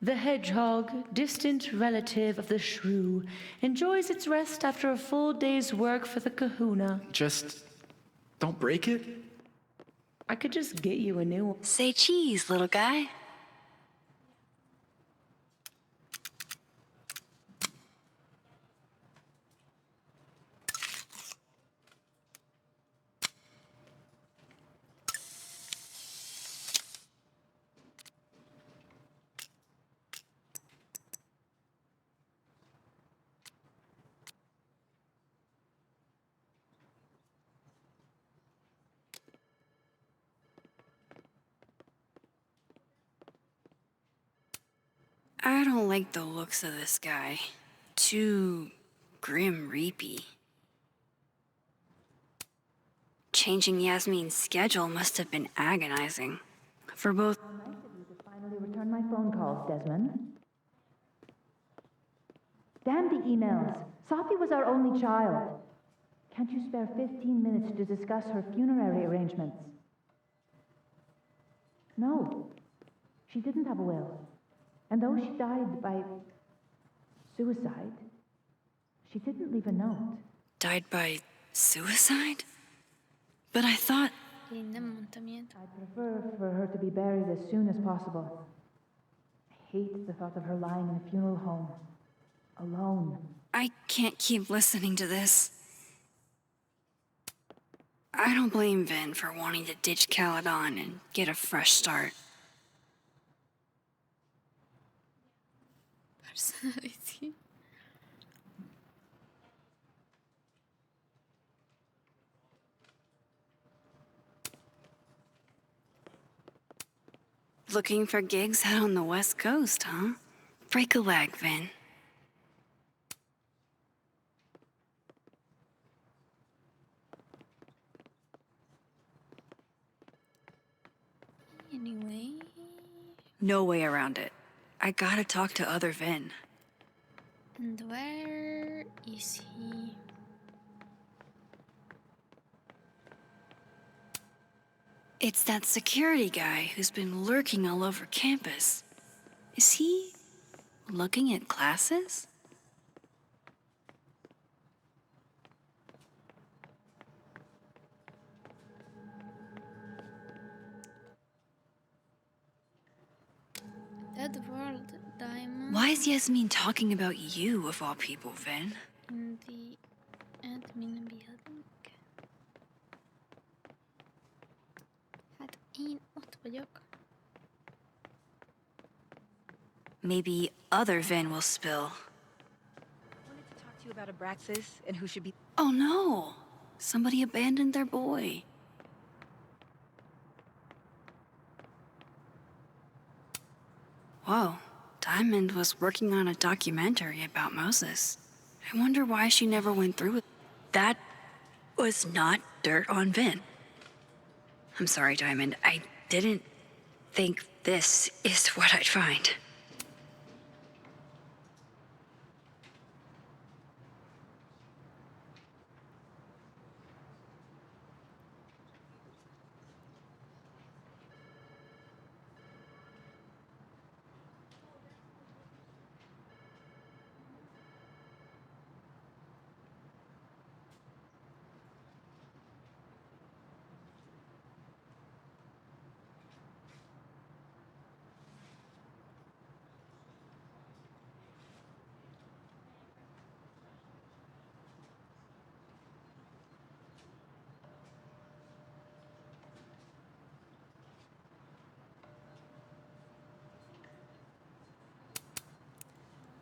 The hedgehog, distant relative of the shrew, enjoys its rest after a full day's work for the kahuna. Just don't break it. I could just get you a new one. Say cheese, little guy. I don't like the looks of this guy. Too grim reapy. Changing Yasmin's schedule must have been agonizing. For both. Finally return my phone calls, Desmond. Damn the emails. Safi was our only child. Can't you spare 15 minutes to discuss her funerary arrangements? No. She didn't have a will. And though she died by suicide, she didn't leave a note. Died by suicide? But I thought... Én nem mondtam ilyet. I'd prefer for her to be buried as soon as possible. I hate the thought of her lying in a funeral home. Alone. I can't keep listening to this. I don't blame Vin for wanting to ditch Caledon and get a fresh start. Personality. Looking for gigs out on the West Coast, huh? Break a leg, Vin. Anyway. No way around it. I gotta talk to other Vin. And where is he? It's that security guy who's been lurking all over campus. Is he looking at classes? Edward Diamond. Why is Yasmin talking about you, of all people, Vin? In the admin building. Hát én ott vagyok. Maybe other Vin will spill. Talk to you about Abraxas and who should be. Oh no! Somebody abandoned their boy. Whoa, Diamond was working on a documentary about Moses. I wonder why she never went through with that. Was not dirt on Vin. I'm sorry, Diamond. I didn't think this is what I'd find.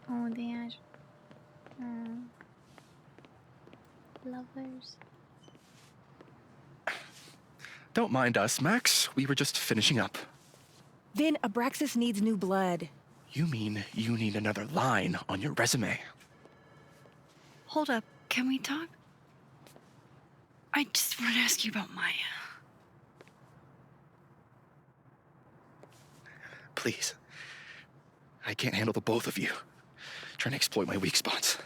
Oh, they are lovers. Don't mind us, Max. We were just finishing up. Vin, Abraxas needs new blood. You mean you need another line on your resume? Hold up, can we talk? I just want to ask you about Maya. Please. I can't handle the both of you. Trying to exploit my weak spots.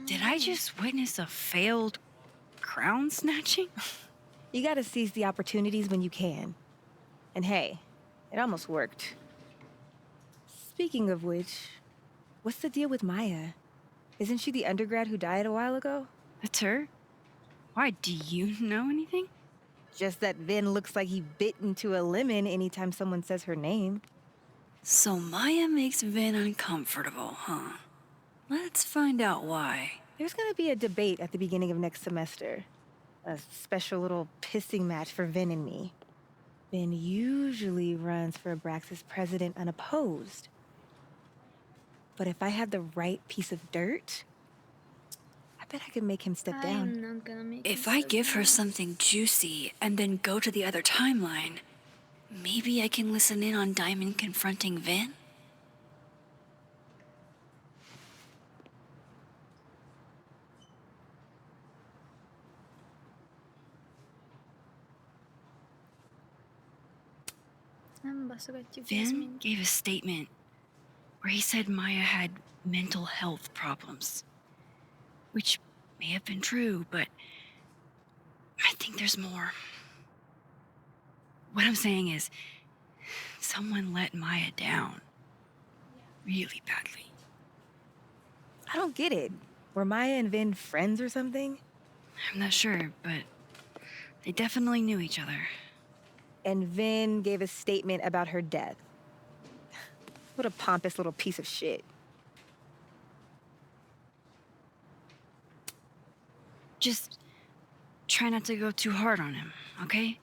Did I just witness a failed crown snatching? You gotta seize the opportunities when you can. And hey, it almost worked. Speaking of which, what's the deal with Maya? Isn't she the undergrad who died a while ago? That's her? Why, do you know anything? Just that Vin looks like he bit into a lemon anytime someone says her name. So Maya makes Vin uncomfortable, huh? Let's find out why. There's gonna be a debate at the beginning of next semester. A special little pissing match for Vin and me. Vin usually runs for Abraxas president unopposed. But if I had the right piece of dirt, I bet I could make him step down. I'm not gonna make If him I step give her down. something juicy and then go to the other timeline, maybe I can listen in on Diamond confronting Vin? Nem baszogatjuk Vin Yasmin. gave a statement where he said Maya had mental health problems. Which may have been true, but I think there's more. What I'm saying is, someone let Maya down. Really badly. I don't get it. Were Maya and Vin friends or something? I'm not sure, but they definitely knew each other. And Vin gave a statement about her death. What a pompous little piece of shit. Just try not to go too hard on him, okay?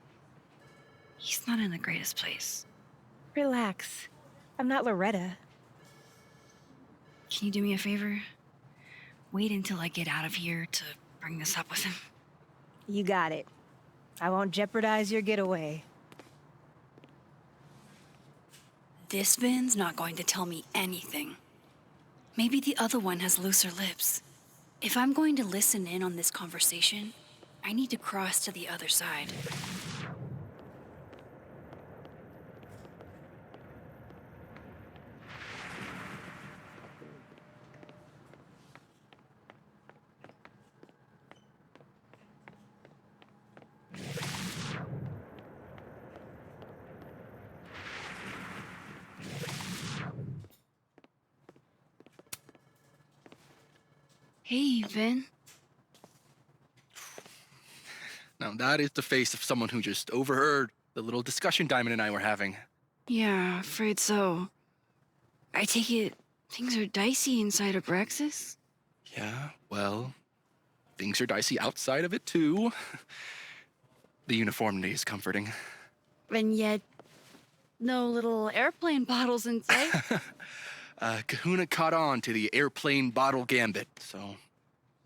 He's not in the greatest place. Relax. I'm not Loretta. Can you do me a favor? Wait until I get out of here to bring this up with him. You got it. I won't jeopardize your getaway. This Vin's not going to tell me anything. Maybe the other one has looser lips. If I'm going to listen in on this conversation, I need to cross to the other side. Hey, Vin. Now that is the face of someone who just overheard The little discussion Diamond and I were having. Yeah, afraid so. I take it things are dicey inside of Braxis? Yeah, well, things are dicey outside of it, too. The uniformity is comforting. And yet, no little airplane bottles in sight. Kahuna caught on to the airplane bottle gambit, so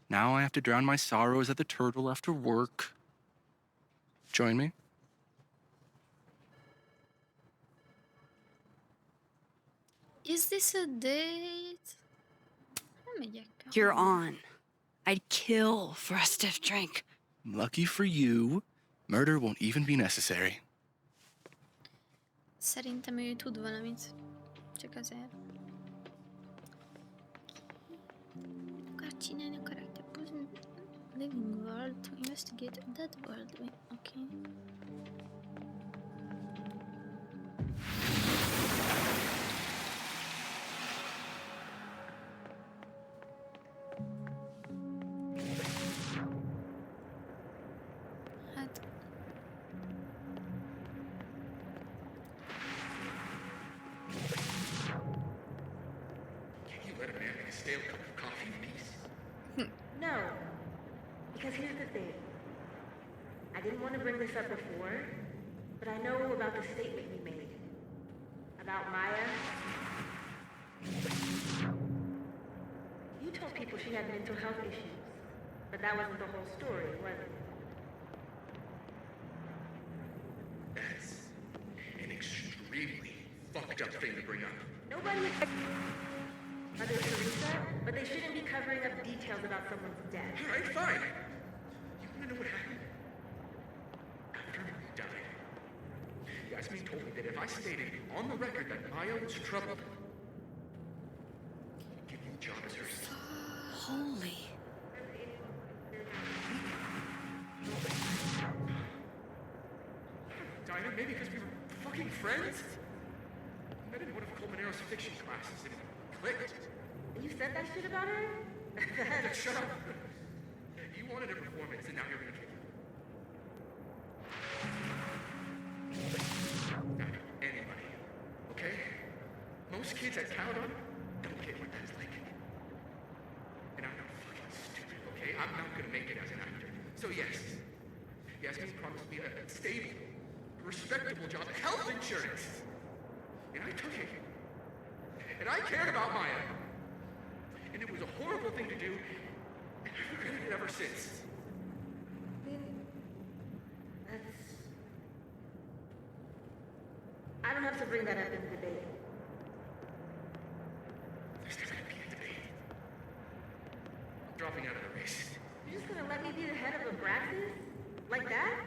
now I have to drown my sorrows at the Turtle after work. Join me? Is this a date? Elmegyek. You're on. I'd kill for a stiff drink. Lucky for you, murder won't even be necessary. Szerintem ő tud valamit. Csak azért. Akar csinálni a karakter. Living world to investigate a dead world. Okay. Hát... Can you let a man make a stale cup of coffee in peace? No. Because here's the thing. I didn't want to bring this up before, but I know about the statement you made. About Maya. You told people she had mental health issues, but that wasn't the whole story, was it? That's an extremely fucked up thing to bring up. Nobody is Mother Teresa, but they shouldn't be covering up details about someone's death. All right, fine. You want to know what happened? After Maya died, Yasmin told me that if I stated on the record that Maya was troubled, he'd give me the job as her assistant. Holy. Dinah, maybe because we were fucking friends? I met in one of Colmenaro's fiction classes and it clicked. You said that shit about her? Shut up. You wanted a performance and now you're gonna give it. Not anybody, okay? Most kids at Caledon don't get what that's like. And I'm not fucking stupid, okay? I'm not gonna make it as an actor. So yes, Yasmin promised me a stable, respectable job, health insurance. And I took it. And I cared about Maya. And it was a horrible thing to do, and I've regretted it ever since. I don't have to bring that up in the debate. There's never gonna be a debate. I'm dropping out of the race. You're just gonna let me be the head of a Braxis? Like that?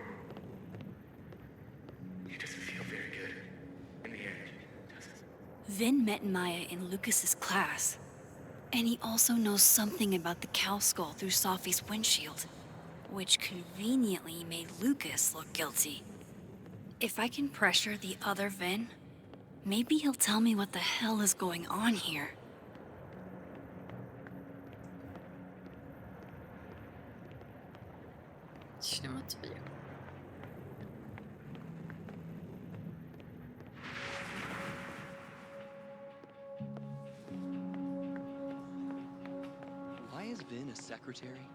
It doesn't feel very good. In the end, does it? Vin met Maya in Lucas's class. And he also knows something about the cow skull through Safi's windshield, which conveniently made Lucas look guilty. If I can pressure the other Vin, maybe he'll tell me what the hell is going on here. Știm what to do. Why has Vin a secretary?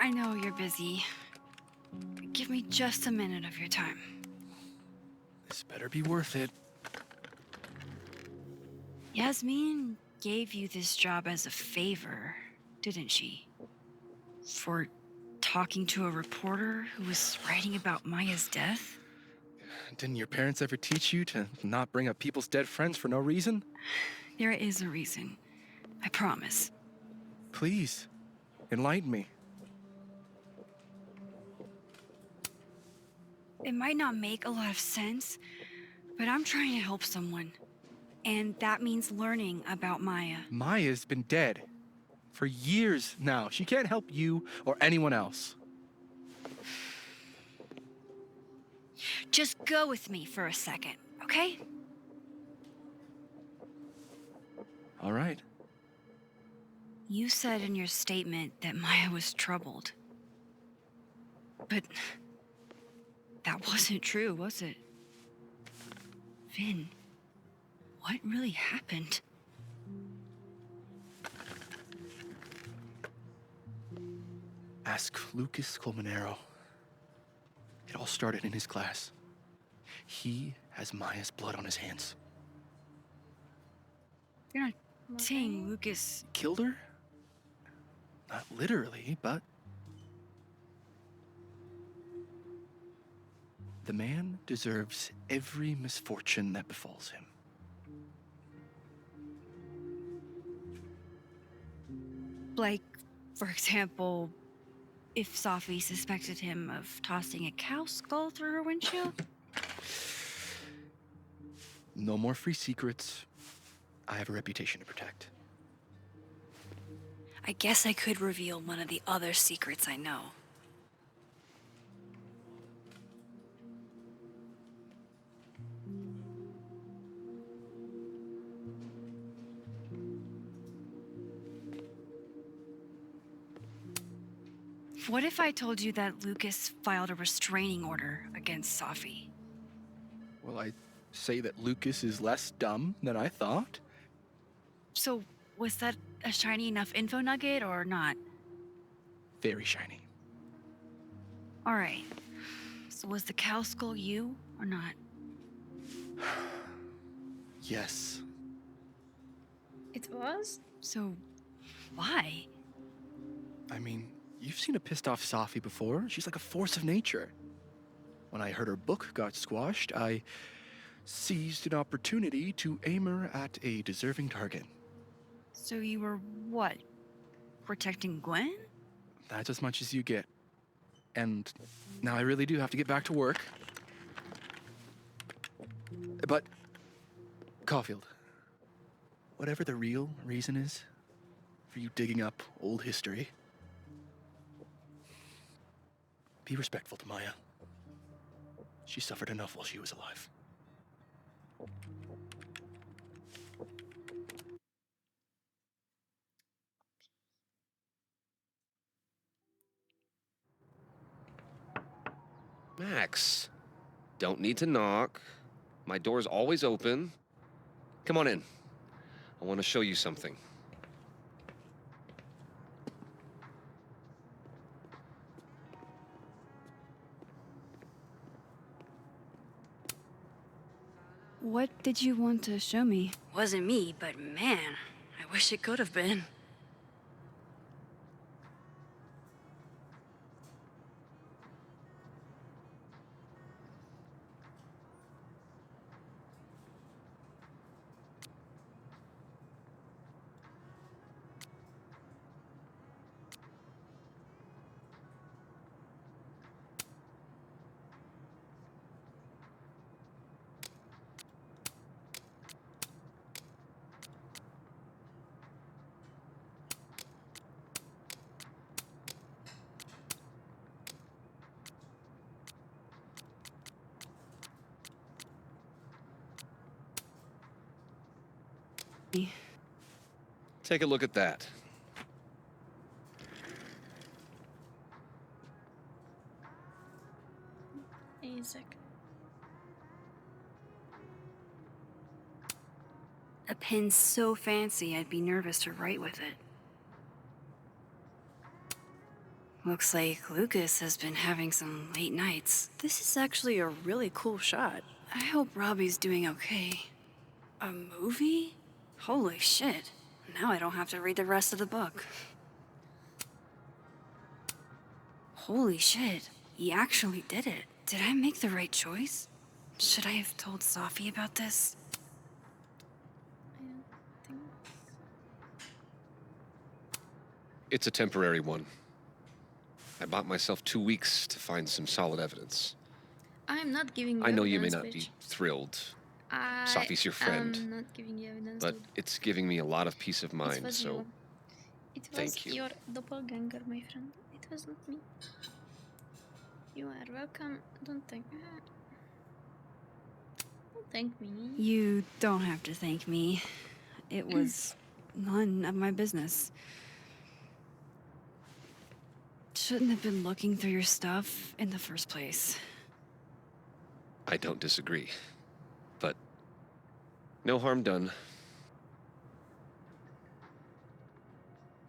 I know you're busy. Give me just a minute of your time. This better be worth it. Yasmin gave you this job as a favor, didn't she? For talking to a reporter who was writing about Maya's death? Didn't your parents ever teach you to not bring up people's dead friends for no reason? There is a reason. I promise. Please, enlighten me. It might not make a lot of sense, but I'm trying to help someone. And that means learning about Maya. Maya's been dead for years now. She can't help you or anyone else. Just go with me for a second, okay? All right. You said in your statement that Maya was troubled. But that wasn't true, was it? Vin, what really happened? Ask Lucas Colmenero. It all started in his class. He has Maya's blood on his hands. You're not saying Lucas Killed her? Not literally, but... The man deserves every misfortune that befalls him. Like, for example, if Safi suspected him of tossing a cow skull through her windshield? No more free secrets. I have a reputation to protect. I guess I could reveal one of the other secrets I know. What if I told you that Lucas filed a restraining order against Safi? Well, I say that Lucas is less dumb than I thought. So, was that a shiny enough info nugget or not? Very shiny. Alright. So was the cow skull you or not? Yes. It was? So, why? I mean, you've seen a pissed off Safi before. She's like a force of nature. When I heard her book got squashed, I seized an opportunity to aim her at a deserving target. So you were, what, protecting Gwen? That's as much as you get. And now I really do have to get back to work. But, Caulfield, whatever the real reason is for you digging up old history, be respectful to Maya. She suffered enough while she was alive. Max, don't need to knock. My door's always open. Come on in. I want to show you something. What did you want to show me? Wasn't me, but man, I wish it could have been. Take a look at that. Isaac. A pen so fancy I'd be nervous to write with it. Looks like Lucas has been having some late nights. This is actually a really cool shot. I hope Robbie's doing okay. A movie? Holy shit. Now I don't have to read the rest of the book. Holy shit. He actually did it. Did I make the right choice? Should I have told Safi about this? It's a temporary one. I bought myself 2 weeks to find some solid evidence. I'm not giving you I know you may evidence, not be bitch. thrilled. I Safi's your friend. am not giving you evidence. But dude. it's giving me a lot of peace of It mind, was so you. It was thank you. your doppelganger, my friend. It was not me. You are welcome. Don't thank me. Don't thank me. You don't have to thank me. It was none of my business. Shouldn't have been looking through your stuff in the first place. I don't disagree. But no harm done.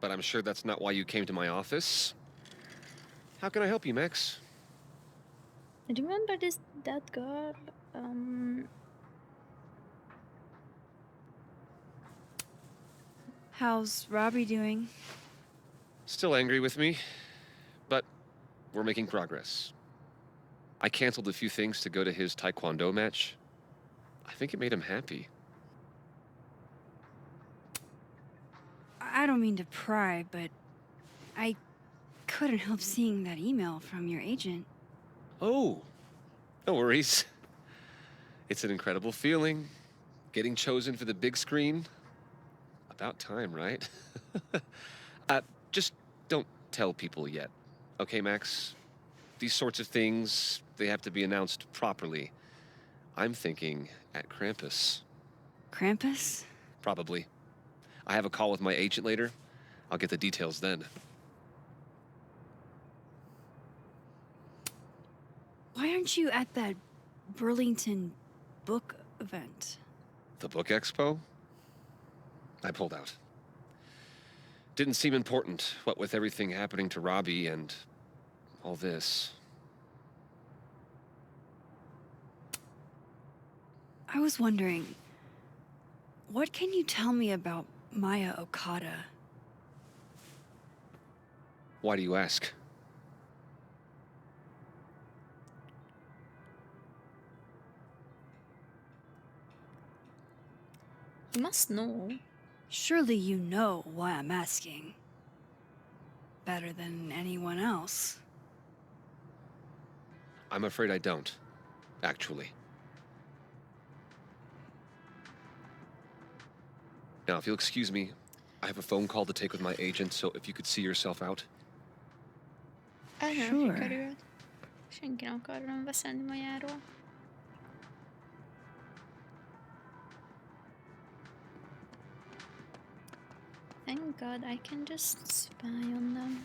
But I'm sure that's not why you came to my office. How can I help you, Max? Remember that girl? How's Robbie doing? Still angry with me, but we're making progress. I canceled a few things to go to his Taekwondo match. I think it made him happy. I don't mean to pry, but I couldn't help seeing that email from your agent. Oh, no worries. It's an incredible feeling, getting chosen for the big screen. About time, right? Just don't tell people yet. Okay, Max? These sorts of things, they have to be announced properly. I'm thinking at Krampus. Krampus? Probably. I have a call with my agent later. I'll get the details then. Why aren't you at that Burlington book event? The book expo? I pulled out. Didn't seem important, what with everything happening to Robbie and all this. I was wondering, what can you tell me about Maya Okada? Why do you ask? You must know. Surely you know why I'm asking. Better than anyone else. I'm afraid I don't, actually. Now, if you'll excuse me, I have a phone call to take with my agent, so if you could see yourself out. Sure. Senki nem akarom beszélni majáról. Thank God I can just spy on them.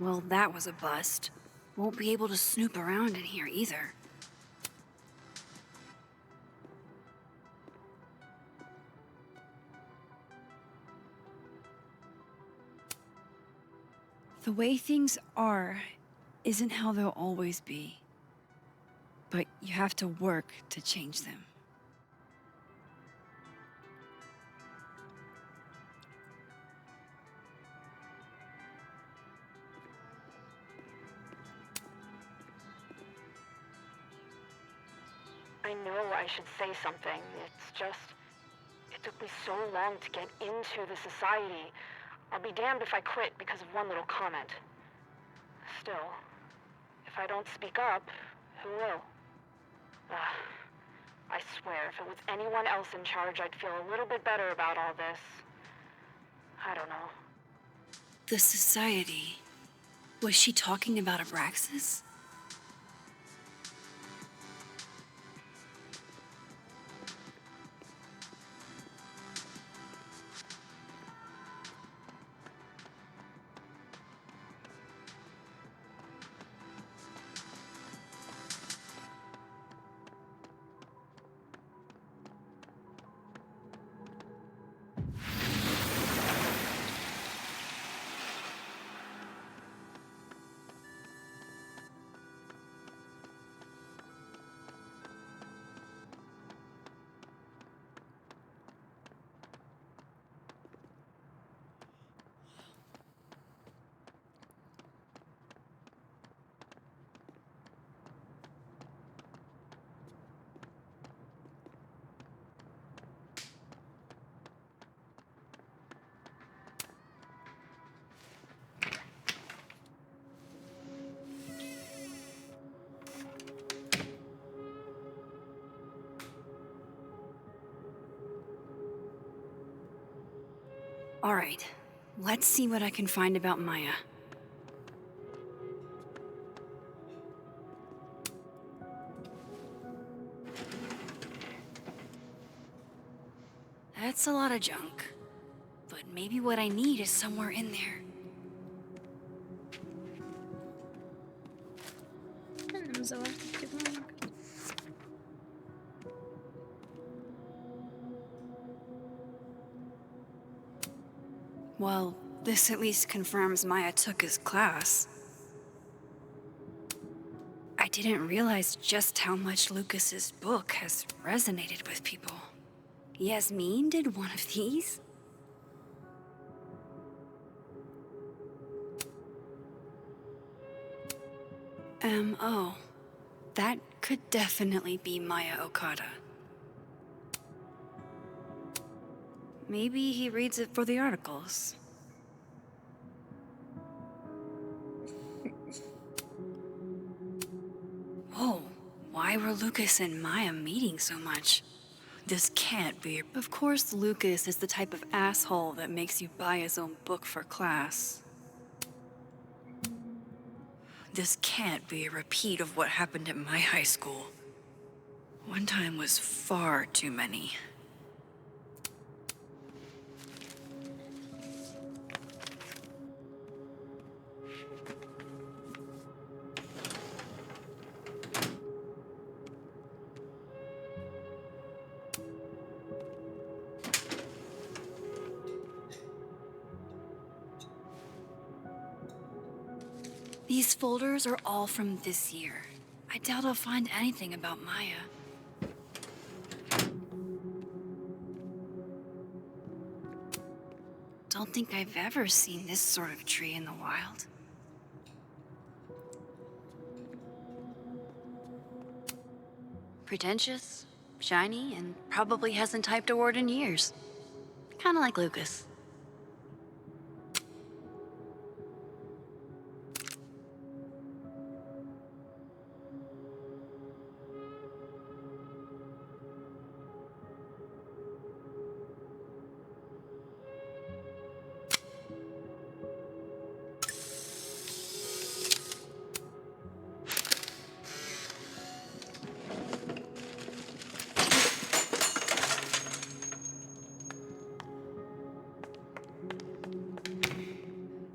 Well, that was a bust. Won't be able to snoop around in here either. The way things are isn't how they'll always be. But you have to work to change them. I know I should say something. It's just, it took me so long to get into the society. I'll be damned if I quit because of one little comment. Still, if I don't speak up, who will? I swear, if it was anyone else in charge, I'd feel a little bit better about all this. I don't know. The society. Was she talking about Abraxas? All right, let's see what I can find about Maya. That's a lot of junk. But maybe what I need is somewhere in there. Nem zavartatjuk magunkat. Well, this at least confirms Maya took his class. I didn't realize just how much Lucas's book has resonated with people. Yasmin did one of these? M.O. That could definitely be Maya Okada. Maybe he reads it for the articles. Whoa, why were Lucas and Maya meeting so much? This can't be. Of course, Lucas is the type of asshole that makes you buy his own book for class. This can't be a repeat of what happened at my high school. One time was far too many. These folders are all from this year. I doubt I'll find anything about Maya. Don't think I've ever seen this sort of tree in the wild. Pretentious, shiny, and probably hasn't typed a word in years. Kinda like Lucas.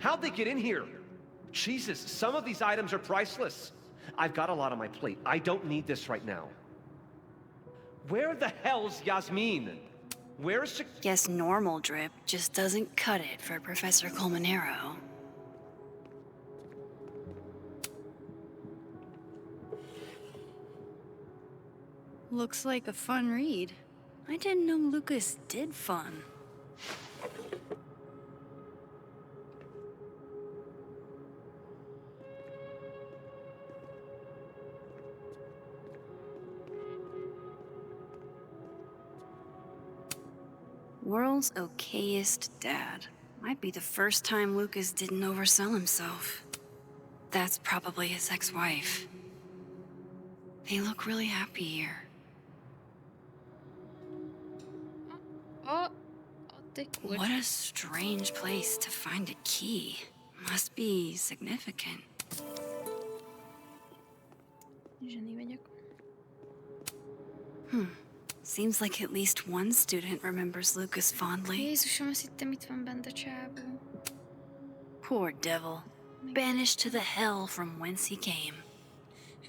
How'd they get in here? Jesus, some of these items are priceless. I've got a lot on my plate. I don't need this right now. Where the hell's Yasmin? Where's... Guess normal drip just doesn't cut it for Professor Colmenero. Looks like a fun read. I didn't know Lucas did fun. World's okayest dad. Might be the first time Lucas didn't oversell himself. That's probably his ex-wife. They look really happy here. Oh, what a strange place to find a key. Must be significant. Zseni vagyok. Seems like at least one student remembers Lucas fondly. Jézusom, azt hittem itt van bent a csávó. Poor devil. Banished to the hell from whence he came.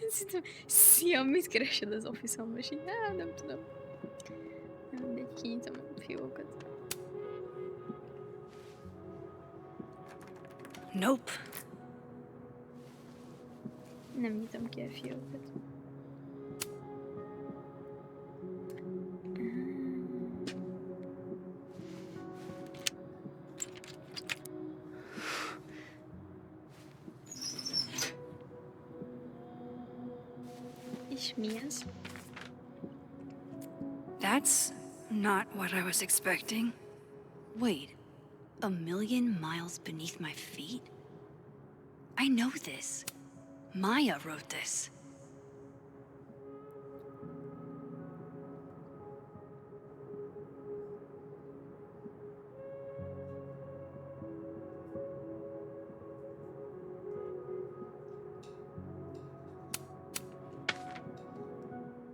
Azt hittem, szia, mit keresed az office-omban? És így, nem tudom. Mindegy, kinyitom a fiókat. Nope. Nem nyitom ki a fiókat. És mi ez? That's not what I was expecting. Wait, a million miles beneath my feet? I know this. Maya wrote this.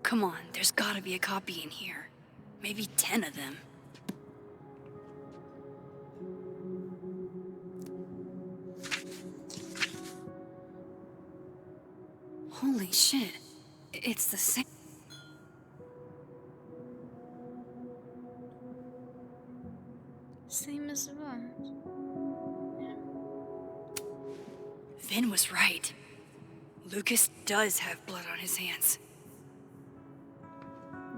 Come on, there's gotta be a copy in here. Maybe 10 of them. Holy shit. It's the same. Same as what? Vin was right. Lucas does have blood on his hands.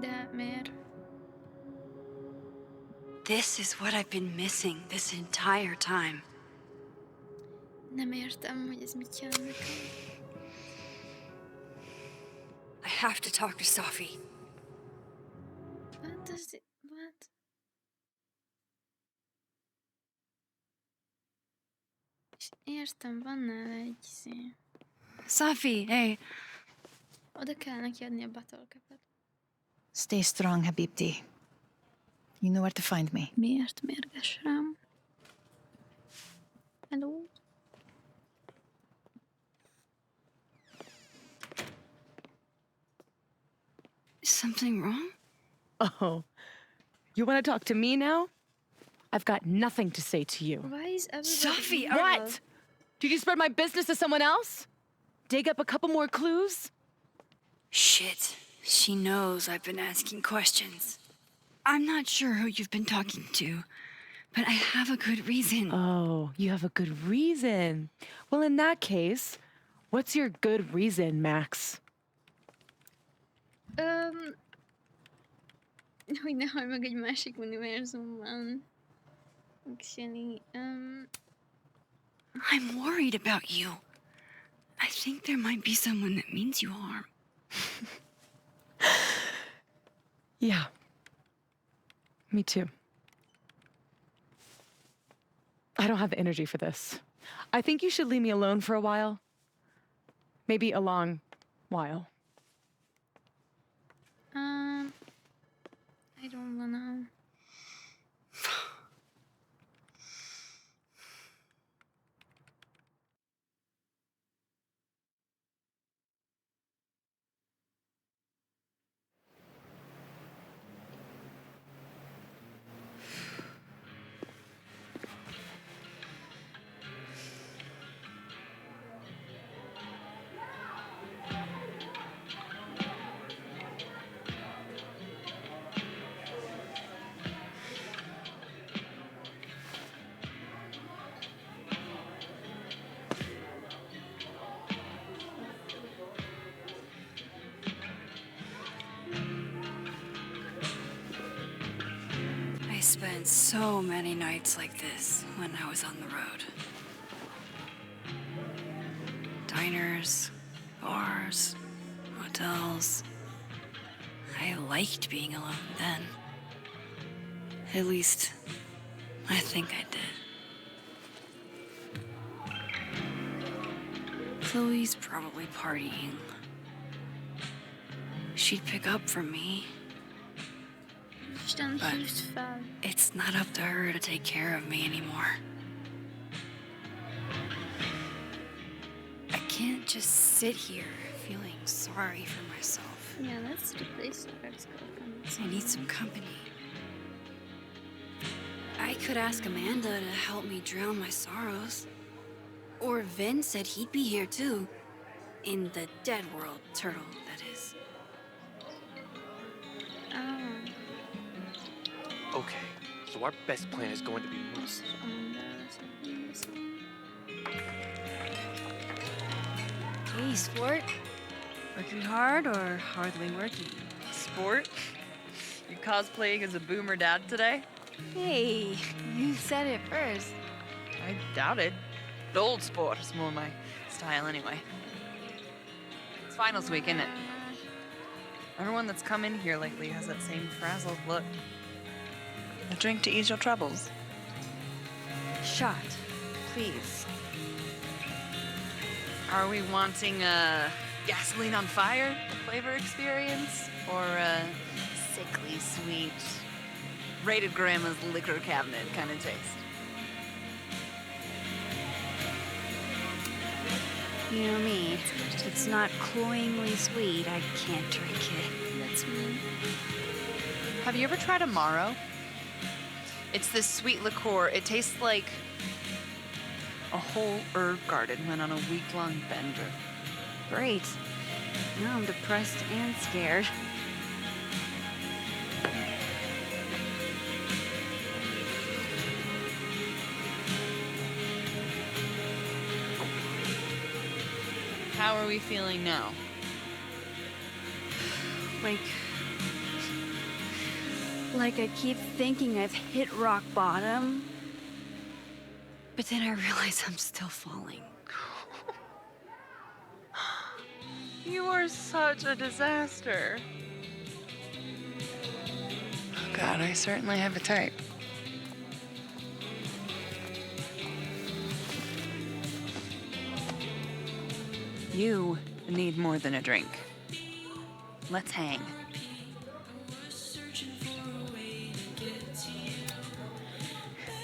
De miért? This is what I've been missing this entire time. Nem értem, hogy ez mit jelent nekem. I have to talk to Safi. What does it... What? És értem, van nála egy izé. Safi, hey. Oda kell neki adni a battle cap-et. Stay strong, Habibti. You know where to find me. Miért mérges rám? Hello? Is something wrong? Oh, you want to talk to me now? I've got nothing to say to you. Why is everybody... Safi, What? Did you spread my business to someone else? Dig up a couple more clues? Shit. She knows I've been asking questions. I'm not sure who you've been talking to, but I have a good reason. Oh, you have a good reason. Well, in that case, what's your good reason, Max? Hogy ne hallj meg egy másik univerzumban. Actually, I'm worried about you. I think there might be someone that means you harm. Yeah. Me too. I don't have the energy for this. I think you should leave me alone for a while. Maybe a long while. I don't wanna... I spent so many nights like this when I was on the road. Diners, bars, hotels. I liked being alone then. At least, I think I did. Chloe's probably partying. She'd pick up from me. But it's not up to her to take care of me anymore. I can't just sit here feeling sorry for myself. Yeah, that's the place to go. I need some company. I could ask Amanda to help me drown my sorrows. Or Vin said he'd be here too. In the dead world, Turtle, that is. Okay, so our best plan is going to be Moose. Hey, sport. Working hard or hardly working? Sport? You cosplaying as a boomer dad today? Hey, you said it first. I doubted. The old sport is more my style anyway. It's finals week, isn't it? Everyone that's come in here lately has that same frazzled look. A drink to ease your troubles. Shot, please. Are we wanting a gasoline on fire flavor experience? Or a sickly sweet, rated grandma's liquor cabinet kind of taste? You know me. If it's not cloyingly sweet, I can't drink it. That's me. Have you ever tried Amaro? It's this sweet liqueur. It tastes like a whole herb garden went on a week-long bender. Great. Now I'm depressed and scared. How are we feeling now? Like I keep thinking I've hit rock bottom, but then I realize I'm still falling. You are such a disaster. Oh God, I certainly have a type. You need more than a drink. Let's hang.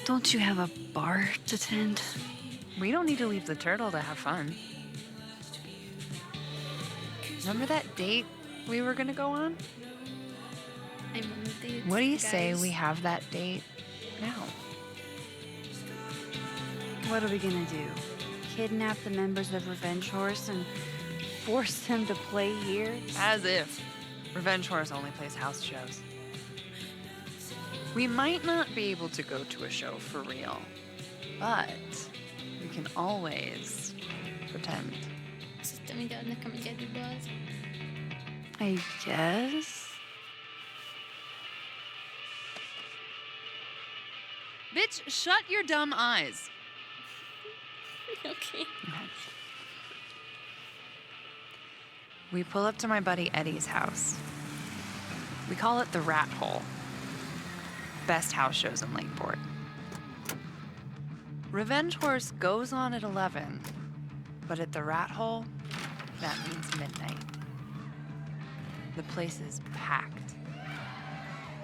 Don't you have a bar to tend? We don't need to leave the turtle to have fun. Remember that date we were gonna go on? I'm on a date. What do you guys. say we have that date now? What are we gonna do? Kidnap the members of Revenge Horse and force them to play here? As if. Revenge Horse only plays house shows. We might not be able to go to a show for real, but we can always pretend. Szerintem ide ad nekem egy együtt az. I guess. Bitch, shut your dumb eyes. Okay. We pull up to my buddy Eddie's house. We call it the Rat Hole. Best house shows in Lakeport. Revenge Horse goes on at 11, but at the Rat Hole, that means midnight. The place is packed.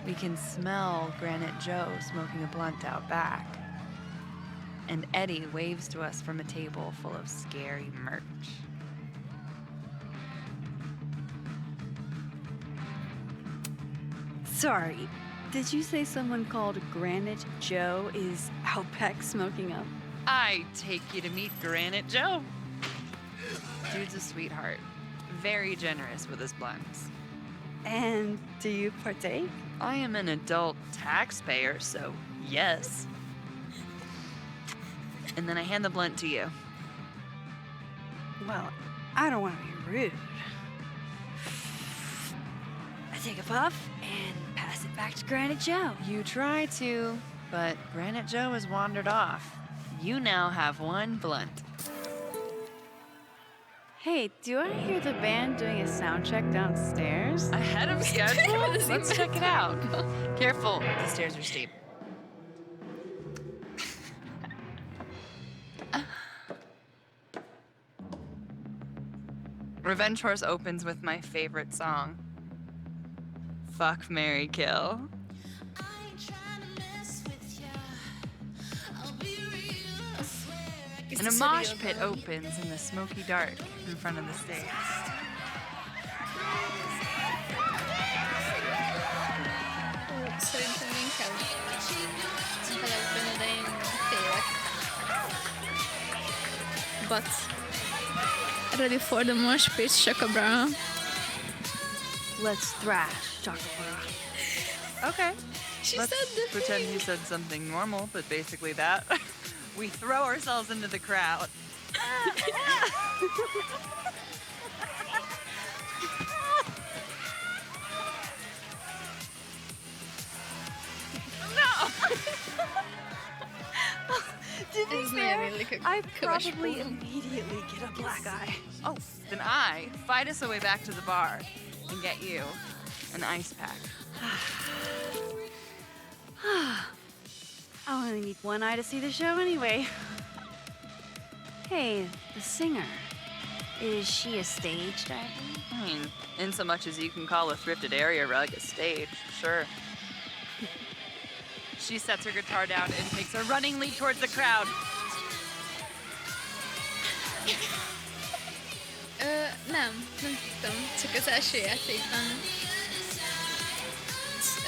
We can smell Granite Joe smoking a blunt out back. And Eddie waves to us from a table full of scary merch. Sorry, did you say someone called Granite Joe is out back smoking up? I take you to meet Granite Joe. Dude's a sweetheart. Very generous with his blunts. And do you partake? I am an adult taxpayer, so yes. And then I hand the blunt to you. Well, I don't want to be rude. I take a puff and pass it back to Granite Joe. You try to, but Granite Joe has wandered off. You now have one blunt. Hey, do I hear the band doing a sound check downstairs? Ahead of schedule? Let's check it out. Careful, the stairs are steep. Revenge Horse opens with my favorite song. Fuck, Marry, Kill. And a mosh pit opens in the smoky dark in front of the stage. Szerintem inkább belebben idején félek. But ready for the mosh pit, Chaka Brown. Let's thrash, Chaka Brown. Okay. She Let's said the pretend thing. you said something normal, but basically that. We throw ourselves into the crowd. To be Isn't fair, it like a I crush probably poem? immediately get a black eye. Oh, then I fight us away back to the bar and get you an ice pack. I only need one eye to see the show anyway. Hey, the singer. Is she a stage diver? I mean, in so much as you can call a thrifted area rug a stage, sure. She sets her guitar down and takes a running leap towards the crowd. Nem tudtam, csak az első játékban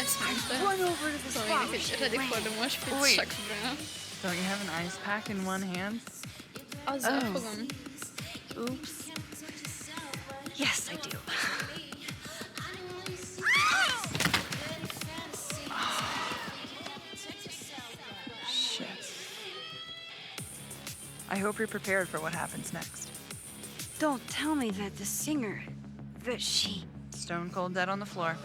ezt mondta. Run over to the Szóval spot. hogy ready for the mosh pit, Wait. Chaka Brown. Don't you have an ice pack in one hand? Azzal fogom. Oops. Yes, I do. Shit. I hope you're prepared for what happens next. Don't tell me that the singer, that she... Stone cold dead on the floor.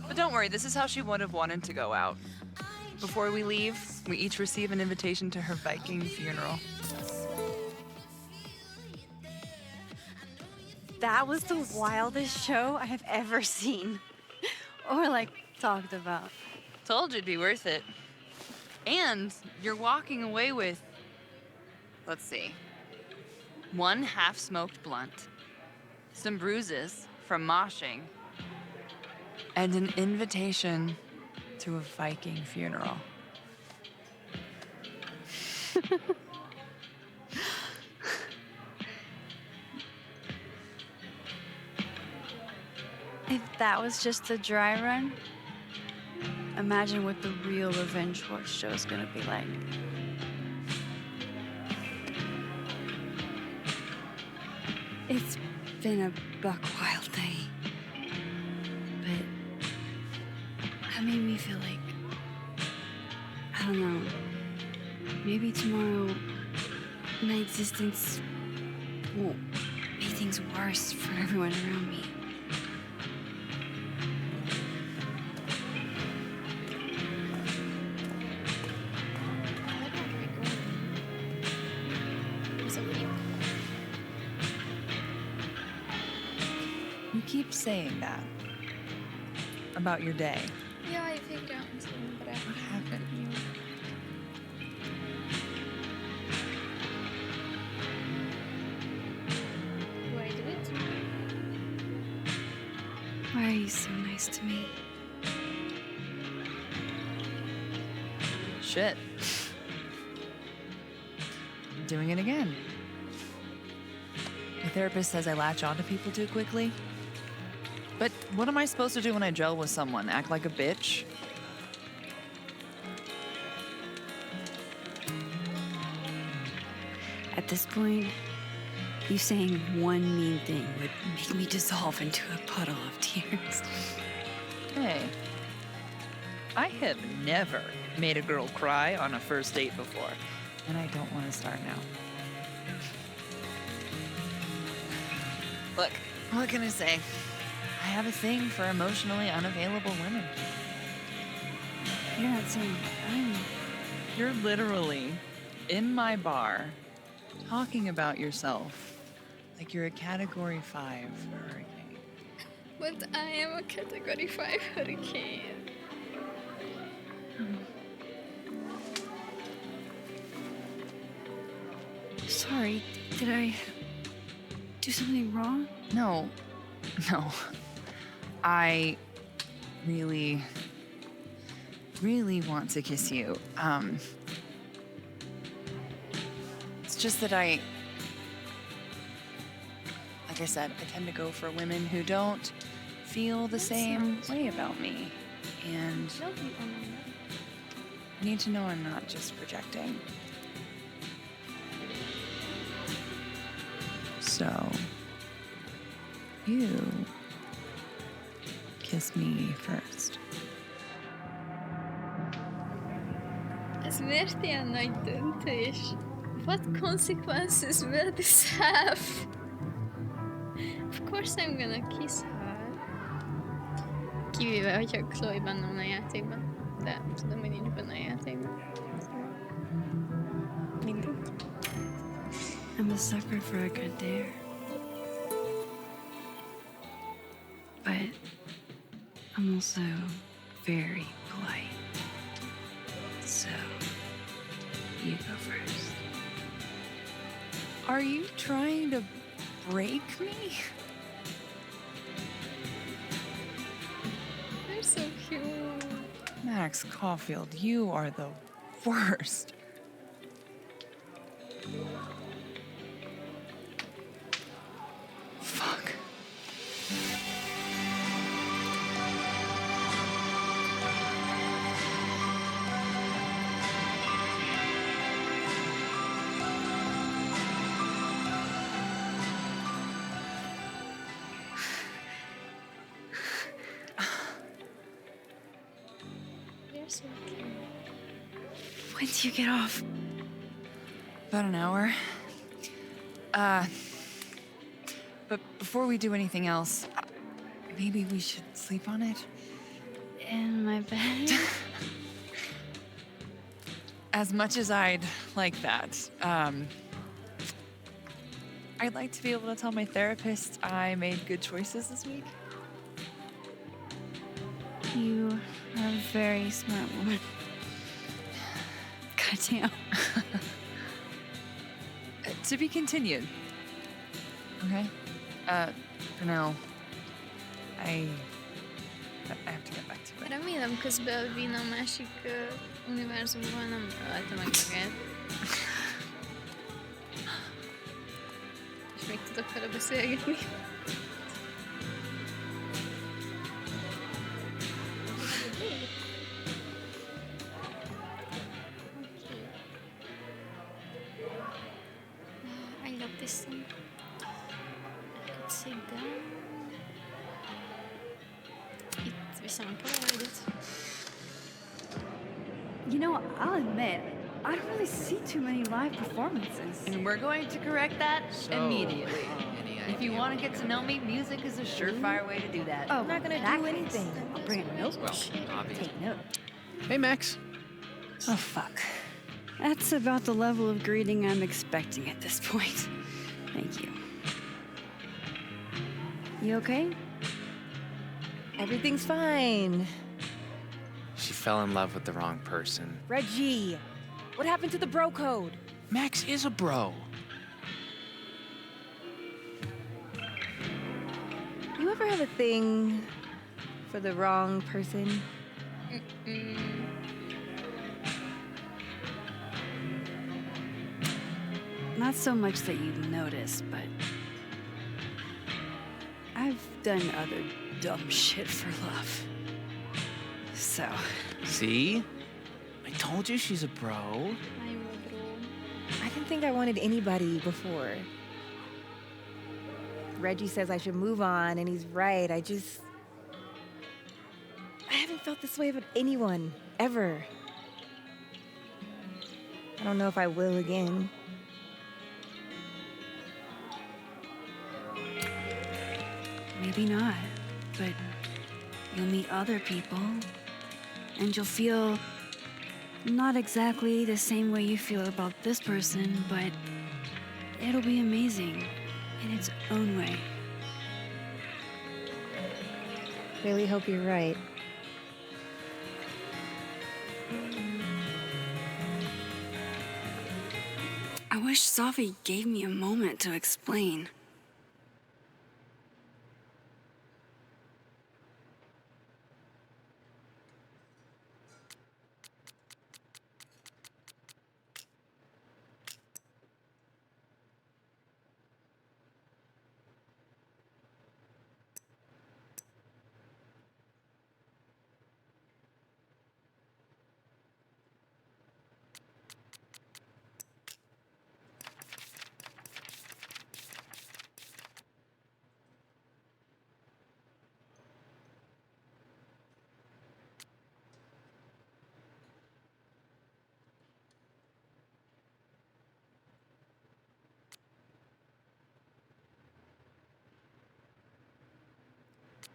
But don't worry, this is how she would have wanted to go out. Before we leave, we each receive an invitation to her Viking funeral. That was the wildest show I have ever seen. Or, like, talked about. Told you it'd be worth it. And you're walking away with, let's see, 1 half-smoked blunt, some bruises from moshing, and an invitation to a Viking funeral. If that was just the dry run, imagine what the real Revenge Horse show is gonna be like. It's been a buck wild day. But that made me feel like, I don't know, maybe tomorrow my existence won't make things worse for everyone around me. You keep saying that about your day. Yeah, I figured out something, but I haven't. Why did it? Why are you so nice to me? Shit. I'm doing it again. The therapist says I latch onto people too quickly. But what am I supposed to do when I gel with someone? Act like a bitch? At this point, you saying one mean thing would make me dissolve into a puddle of tears. Hey, I have never made a girl cry on a first date before, and I don't want to start now. Look, what can I say? I have a thing for emotionally unavailable women. You're not saying I'm... You're literally in my bar talking about yourself like you're a Category 5 hurricane. But I am a Category 5 hurricane. Sorry, did I do something wrong? No. I really want to kiss you. It's just that like I said, I tend to go for women who don't feel the same way about me. And I need to know I'm not just projecting. So, you kiss me first. Ez miért ilyen nagy döntés? What consequences will this have? Of course I'm gonna kiss her. Kivéve, hogyha Chloe benne van a játékban. De tudom, hogy nincs benne a játékban. Mindegy. I'm a sucker for a good dare. But I'm also very polite. So, you go first. Are you trying to break me? They're so cute. Max Caulfield, you are the worst. Fuck. So cute. When do you get off? About an hour. But before we do anything else, maybe we should sleep on it? In my bed? As much as I'd like that, I'd like to be able to tell my therapist I made good choices this week. You are a very smart woman. Goddamn. To be continued. Okay? For now, I have to get back to it. Remélem közben a Vin a másik univerzumban nem ölte meg magát. És még tudok vele beszélgetni. I love this song. Let's sit down. Itt viszem a Polaroidot. You know, I'll admit, I don't really see too many live performances. And we're going to correct that immediately. If you want to get to know me, music is a surefire way to do that. Oh, I'm not gonna do anything. I'll bring a notebook. Take note. Hey, Max. Oh, fuck. That's about the level of greeting I'm expecting at this point. Thank you. You okay? Everything's fine. She fell in love with the wrong person. Reggie, what happened to the bro code? Max is a bro. You ever have a thing for the wrong person? Not so much that you'd notice, but I've done other dumb shit for love. So. See? I told you she's a bro. I didn't think I wanted anybody before. Reggie says I should move on, and he's right. I haven't felt this way about anyone, ever. I don't know if I will again. Maybe not, but you'll meet other people, and you'll feel not exactly the same way you feel about this person, but it'll be amazing in its own way. Really hope you're right. I wish Safi gave me a moment to explain.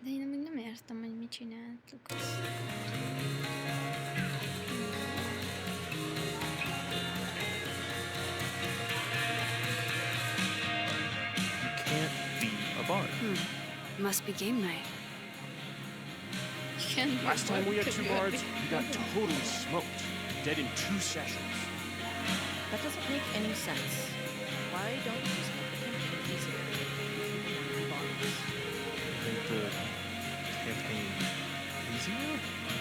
De én amúgy nem értem, hogy mit csinált Lucas. You can't be a bard. Must be game night. Last time we had 2 bards, we got totally smoked. Dead in 2 sessions. That doesn't make any sense. Why don't you just make the campaign easier? Make the campaign easier?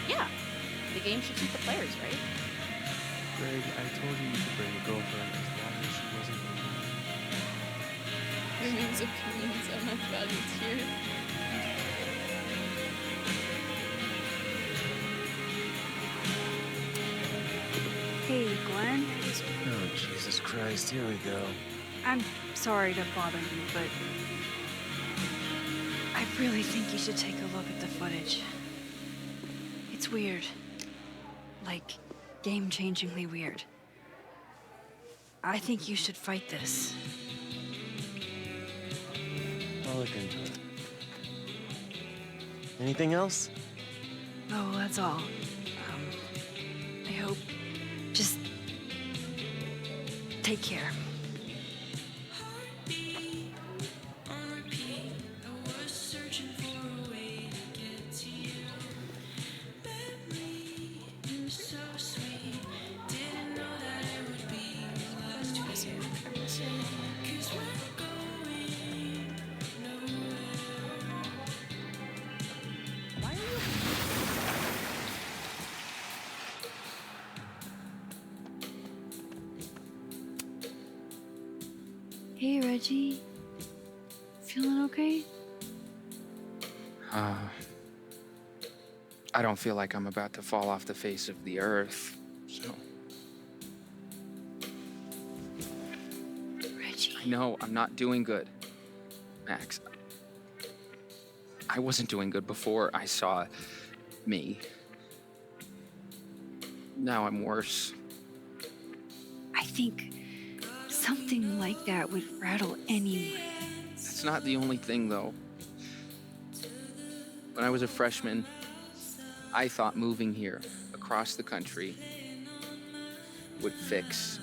Yeah. The game should suit the players, right? Greg, I told you you could bring a girlfriend as long as she wasn't Women's opinions are not valued here. Hey, Glenn. Oh, Jesus Christ, here we go. I'm sorry to bother you, but I really think you should take a look at the footage. It's weird. Like, game-changingly weird. I think you should fight this. I'll look into it. Anything else? Oh, that's all. I hope. Just take care. Hey, Reggie. Feeling okay? I don't feel like I'm about to fall off the face of the earth, so. Reggie. I know I'm not doing good, Max. I wasn't doing good before I saw me. Now I'm worse. I think something like that would rattle anyone. That's not the only thing, though. When I was a freshman, I thought moving here across the country would fix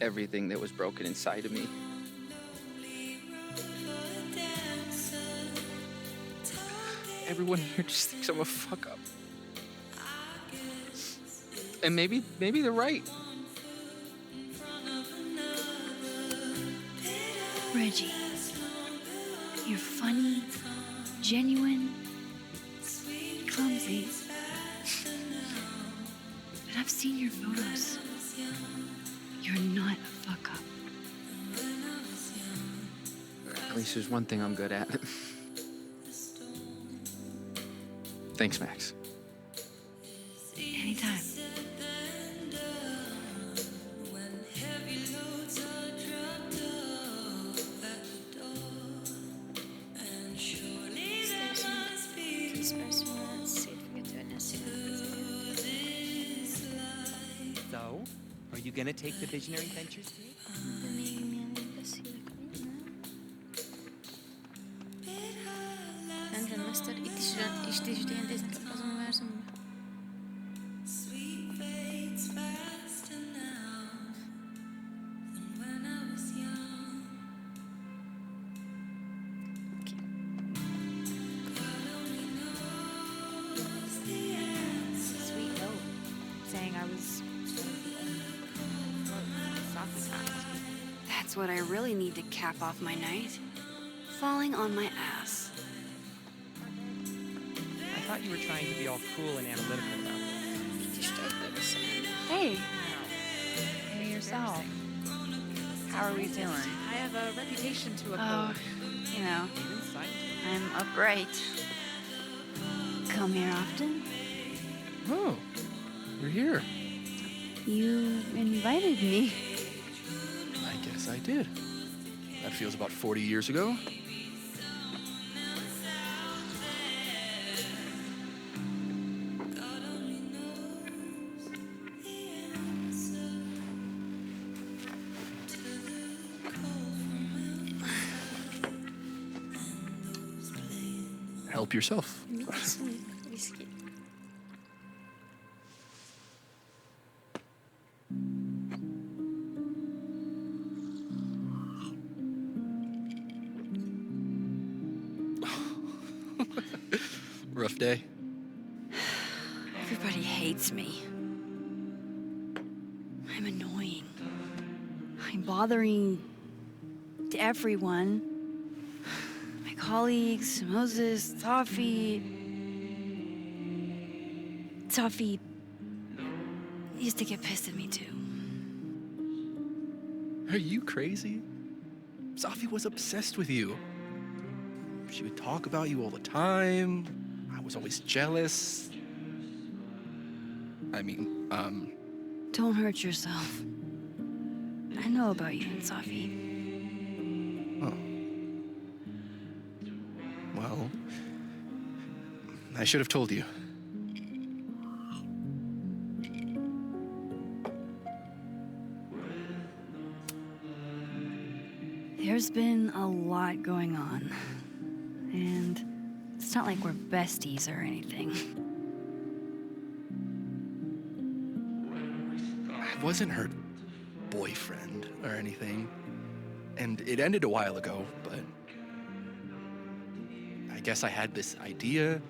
everything that was broken inside of me. Everyone here just thinks I'm a fuck up. And maybe they're right. Reggie, you're funny, genuine, clumsy. But I've seen your photos. You're not a fuck up. At least there's one thing I'm good at. Thanks, Max. Anytime. So, are you gonna take the Visionary Ventures gig? Bence Master iş diyen destek o zaman versin mi? Sweet note saying I was That's what I really need to cap off my night. Falling on my ass. I thought you were trying to be all cool and analytical about this. Hey. Hey, yourself. How are we doing? I have a reputation to Oh, uphold. you know, I'm upright. Come here often? Oh, you're here. You invited me. I guess I did. That feels about 40 years ago. Help yourself. Whiskey. Rough day. Everybody hates me. I'm annoying. I'm bothering to everyone. My colleagues, Moses, Safi. Safi used to get pissed at me too. Are you crazy? Safi was obsessed with you. She would talk about you all the time. I was always jealous. I mean, Don't hurt yourself. I know about you and Safi. Oh. Well, I should have told you. There's been a lot going on. And it's not like we're besties or anything. I wasn't her boyfriend or anything. And it ended a while ago, but I guess I had this idea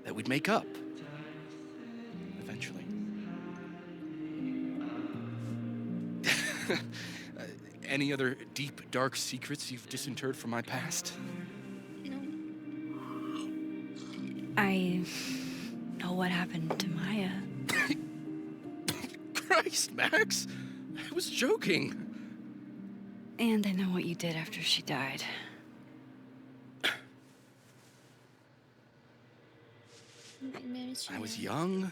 that we'd make up. Eventually. Any other deep, dark secrets you've disinterred from my past? I know what happened to Maya. Christ, Max! I was joking. And I know what you did after she died. I was young,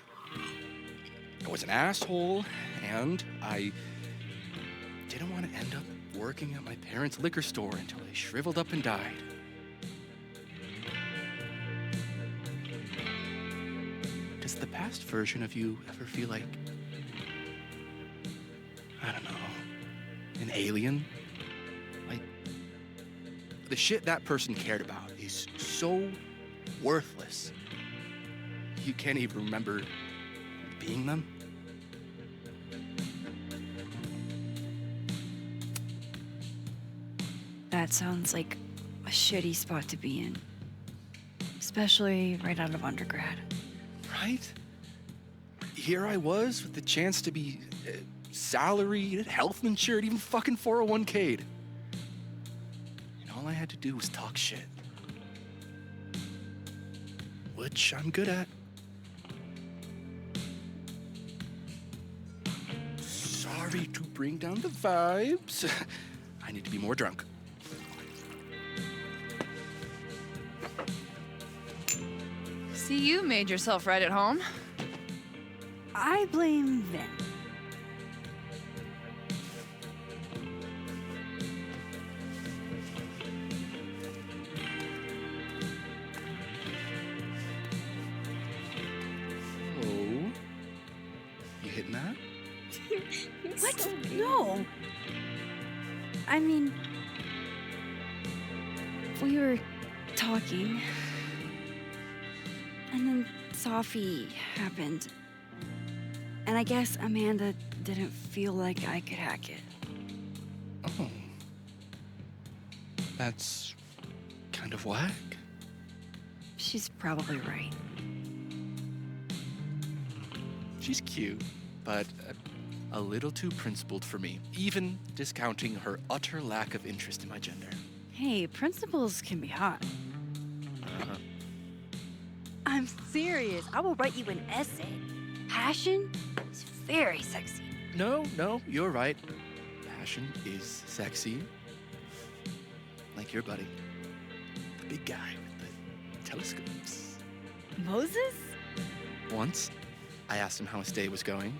I was an asshole, and I didn't want to end up working at my parents' liquor store until I shriveled up and died. Does the past version of you ever feel like, I don't know, an alien? Like, the shit that person cared about is so worthless. You can't even remember being them? That sounds like a shitty spot to be in. Especially right out of undergrad. Right? Here I was with the chance to be salaried, health insured, even fucking 401k'd. And all I had to do was talk shit. Which I'm good at. Sorry to bring down the vibes. I need to be more drunk. See, you made yourself right at home. I blame Vin. Oh? You hitting that? What? So No. I mean, we were talking, and then Sophie happened. And I guess Amanda didn't feel like I could hack it. Oh. That's kind of whack. She's probably right. She's cute, but a little too principled for me, even discounting her utter lack of interest in my gender. Hey, principals can be hot. I'm serious. I will write you an essay. Passion is very sexy. No, you're right. Passion is sexy. Like your buddy. The big guy with the telescopes. Moses? Once, I asked him how his day was going,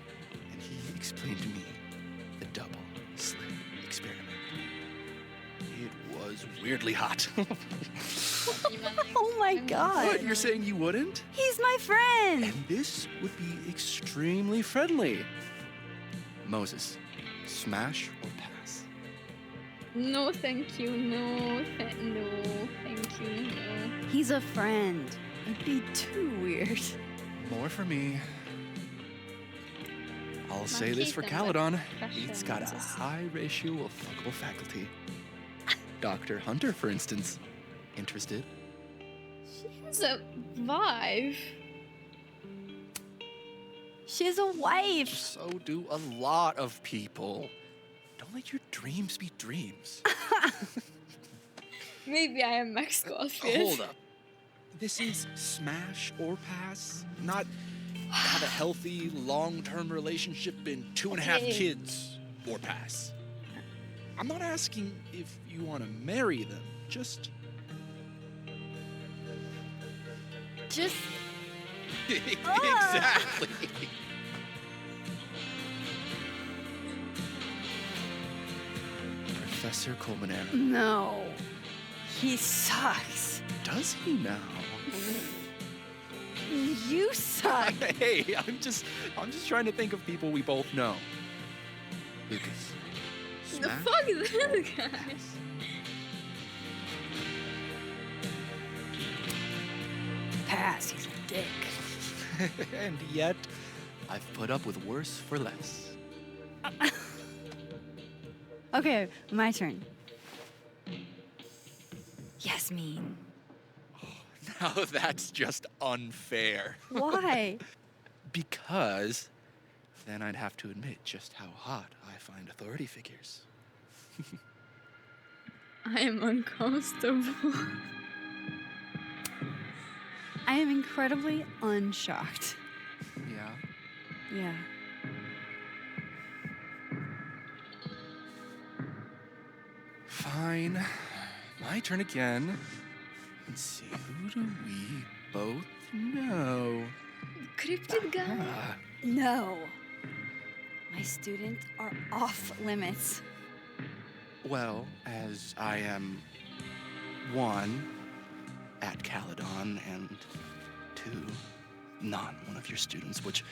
and he explained to me the double slit experiment. It was weirdly hot. Oh my god. What, you're saying you wouldn't? He's my friend. And this would be extremely friendly. Moses, smash or pass? No, thank you. No, thank you. No. He's a friend. It'd be too weird. More for me. I'll say this for Caledon. It's got a high ratio of fuckable faculty. Dr. Hunter, for instance. Interested? She has a vibe. She's a wife. So do a lot of people. Don't let your dreams be dreams. Maybe I am Max Caulfield. Hold up. This is smash or pass, not have a healthy, long-term relationship and 2.5 kids or pass. I'm not asking if you want to marry them, just... Exactly. Professor Colmenaire. No. He sucks. Does he now? You suck. Hey, I'm just trying to think of people we both know. Lucas. The fuck is this guy? past, he's a dick. And yet, I've put up with worse for less. Okay, my turn. Yasmin. Now that's just unfair. Why? Because then I'd have to admit just how hot I find authority figures. I am uncomfortable. I am incredibly unshocked. Yeah. Yeah. Fine. My turn again. Let's see, who do we both know? Cryptid guy? No. My students are off limits. Well, as I am one, at Caledon, and two, not one of your students, which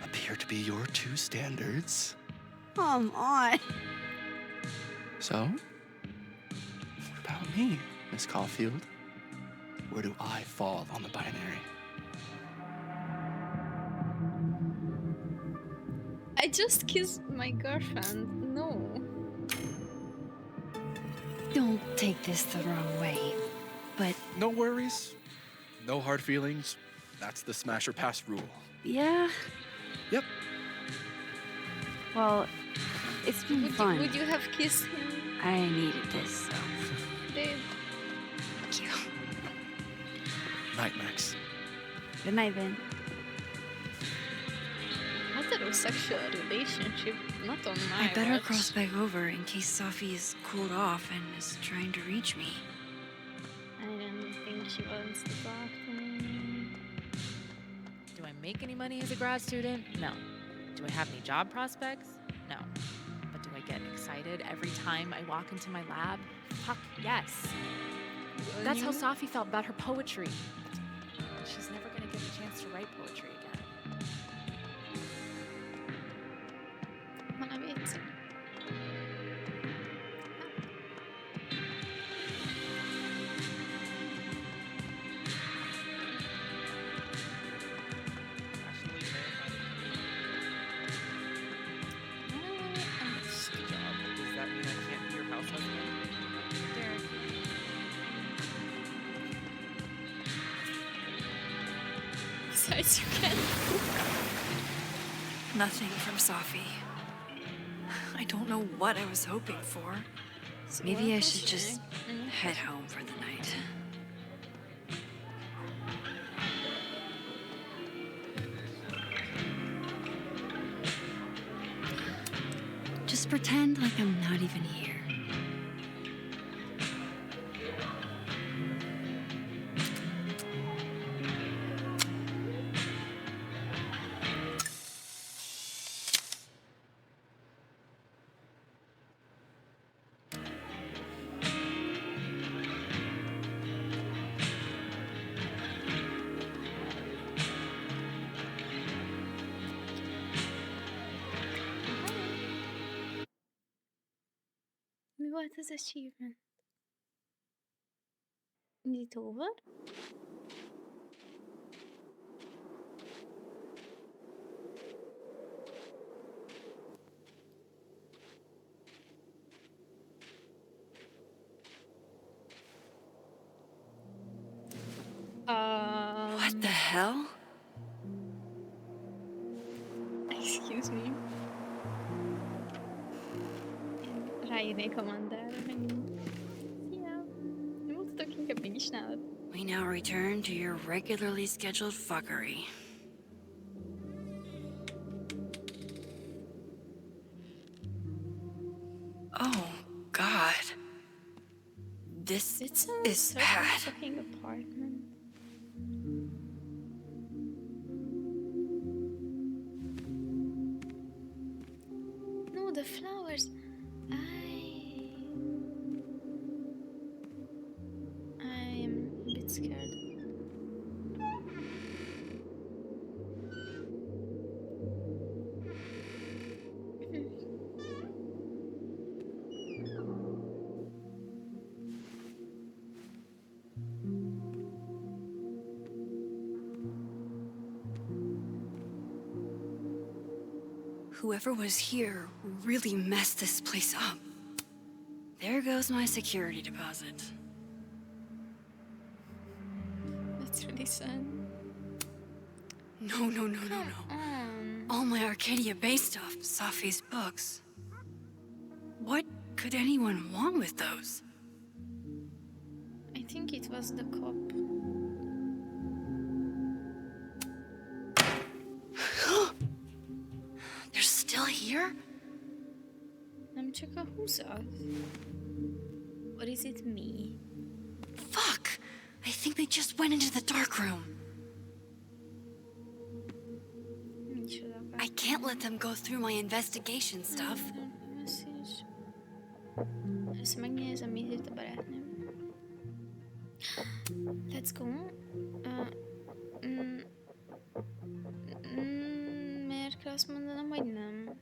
appear to be your two standards. Come on. So, what about me, Miss Caulfield? Where do I fall on the binary? I just kissed my girlfriend. No. Don't take this the wrong way, but No worries. No hard feelings. That's the smash or pass rule. yeah. Yep. Well, it's been fun. Would you have kissed him? I needed this, so. Babe. Thank you. Night, Max. Good night, Ben. Heterosexual relationship, not on my I better watch. cross back over in case Safi is cooled off and is trying to reach me. I don't think she wants to talk to me. Do I make any money as a grad student? No. Do I have any job prospects? No. But do I get excited every time I walk into my lab? Fuck yes. That's how Safi felt about her poetry. She's never gonna get a chance to write poetry again. Man vet. Does that mean I can't be your house husband? Derek. Besides, you can. Nothing from Safi. I don't know what I was hoping for. Maybe I should just head home for the night. Just pretend like I'm not even here. Mi volt az achievement? Is it over? What the hell? Excuse me. Ráírnék a mandára, hogy szia. Nyomtatok inkább mégis nálad. We now return to your regularly scheduled fuckery. Oh, God. This It's a is certain bad. fucking apartment. No, the flowers. I'm a bit scared. Whoever was here really messed this place up. There goes my security deposit. That's really sad. No. All my Arcadia Bay stuff, Safi's books. What could anyone want with those? I think it was the cop. They're still here? Nem csak a 20-at. Or is it me? Fuck! I think they just went into the dark room. I can't let them go through my investigation stuff. Ezt megnézem, mit írt a barátnőm. Let's go. Miért kell azt mondanom, hogy nem?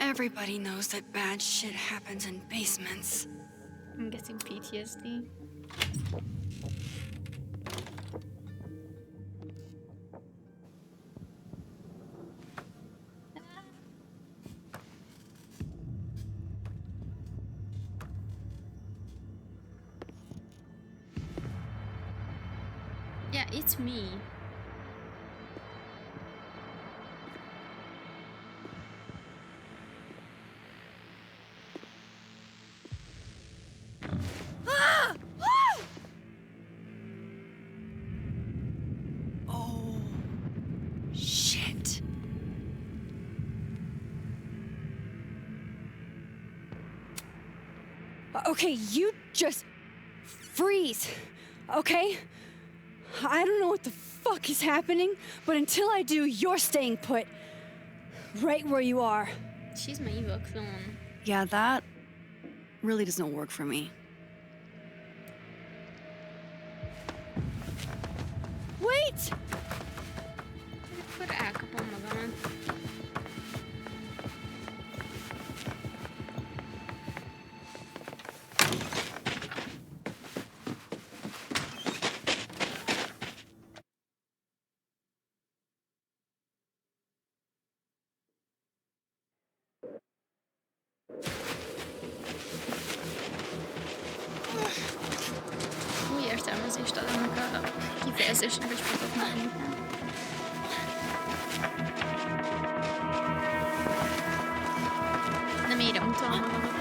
Everybody knows that bad shit happens in basements. I'm getting PTSD. Yeah, it's me. Okay, you just freeze, okay? I don't know what the fuck is happening, but until I do, you're staying put. Right where you are. She's my evil clone. Yeah, that really doesn't work for me. Wait! Akkor elkapom magamat. Új értelmezést ad ennek a kifejezésnek, hogy fogok menni. Nem ére mutom magamat.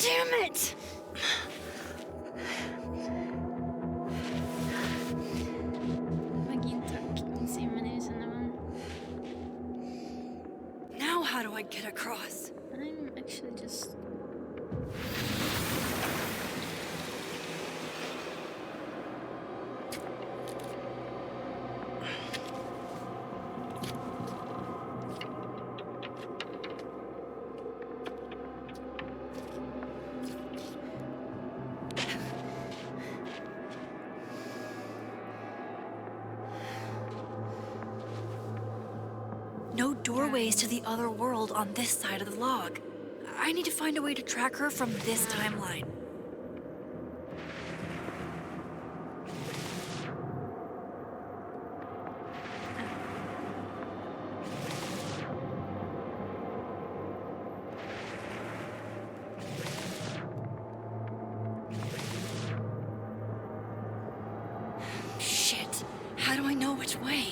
Damn it! Megint a színmenőzene van. Now how do I get across? I'm actually just... No doorways to the other world on this side of the log. I need to find a way to track her from this timeline. Shit. How do I know which way?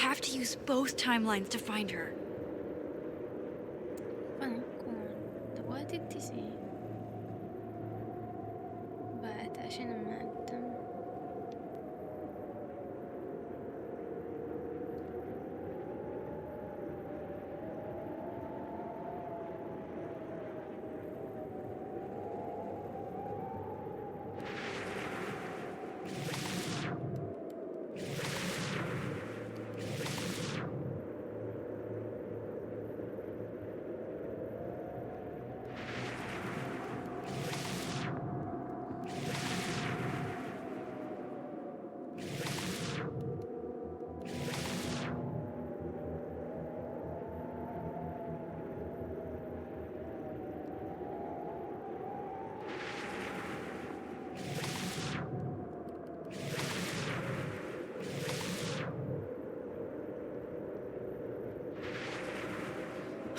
have to use both timelines to find her. Te volt itt izé? Váltás, én nem láttam.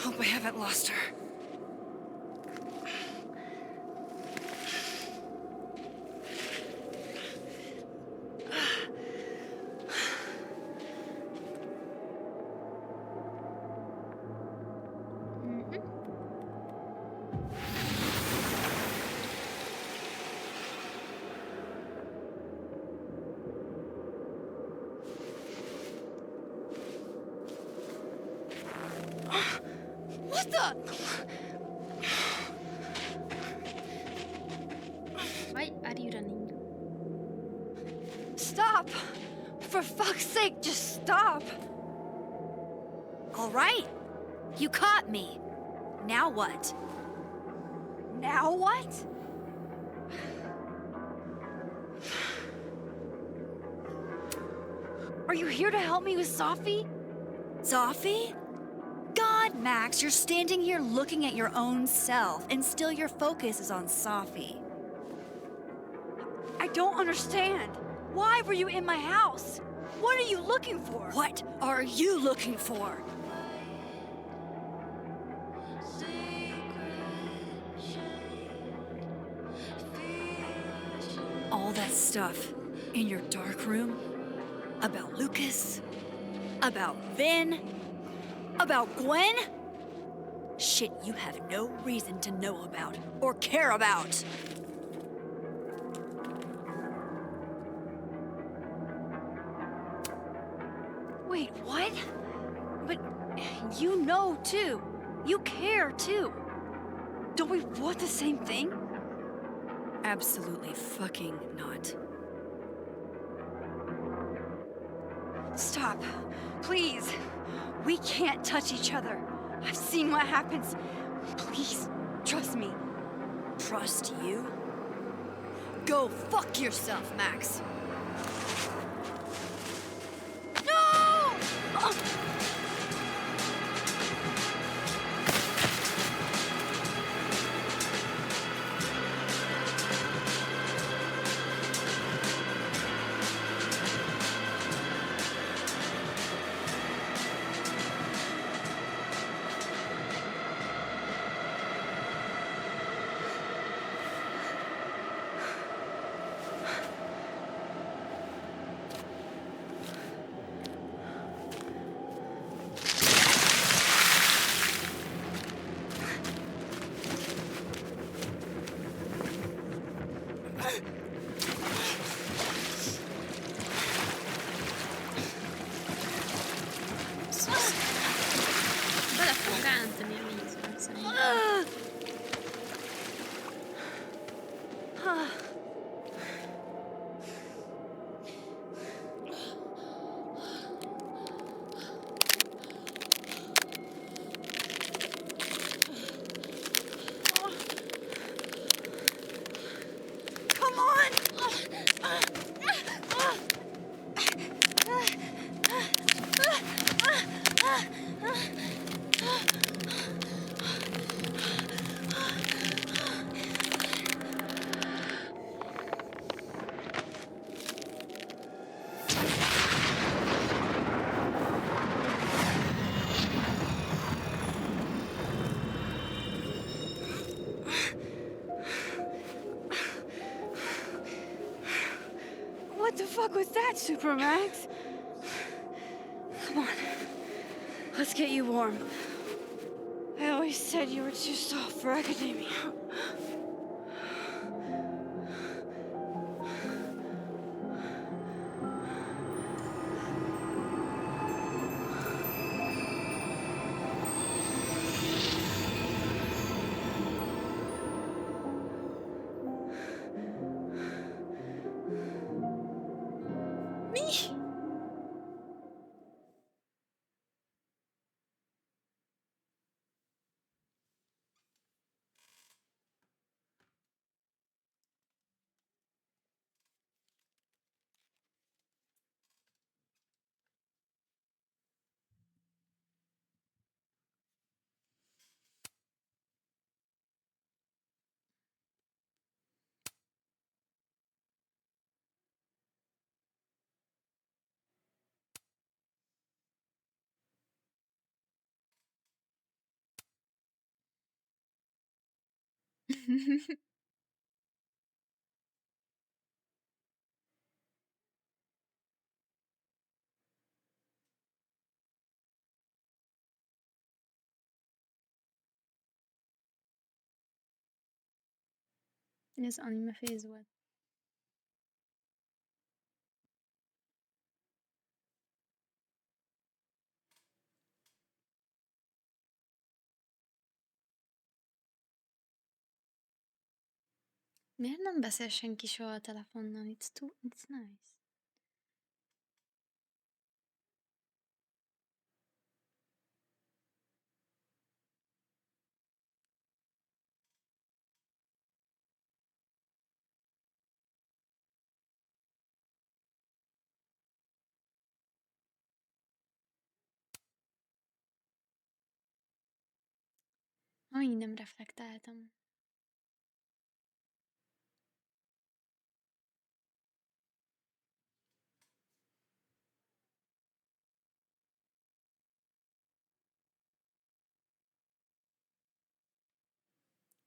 Hope I haven't lost her. What the? Why are you running? Stop! For fuck's sake, just stop! All right. You caught me. Now what? Now what? Are you here to help me with Safi? Safi? God, Max, you're standing here looking at your own self, and still your focus is on Safi. I don't understand. Why were you in my house? What are you looking for? What are you looking for? All that stuff in your dark room about Lucas, about Vin, about Gwen? Shit you have no reason to know about or care about. Wait, what? But you know too. You care too. Don't we want the same thing? Absolutely fucking not. Stop. Please. We can't touch each other. I've seen what happens. Please, trust me. Trust you? Go fuck yourself, Max. No! Bele fog rántani a vízbe, szerintem. Come on! What the fuck was that, Supermax? Come on. Let's get you warm. I always said you were too soft for academia. Me? Ez anime féz volt. Miért nem beszél senki soha a telefonnal? It's nice. Amíg nem reflektáltam.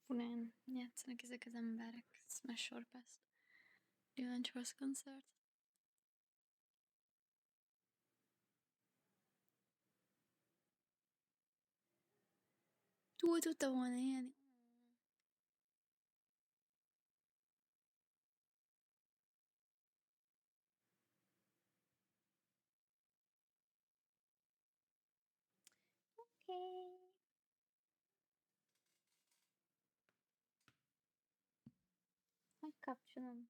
Furán játszanak ezek az emberek. Smash or Pass. Revenge Wars koncert. Túl tudta volna élni. Oké. Megkapcsolom.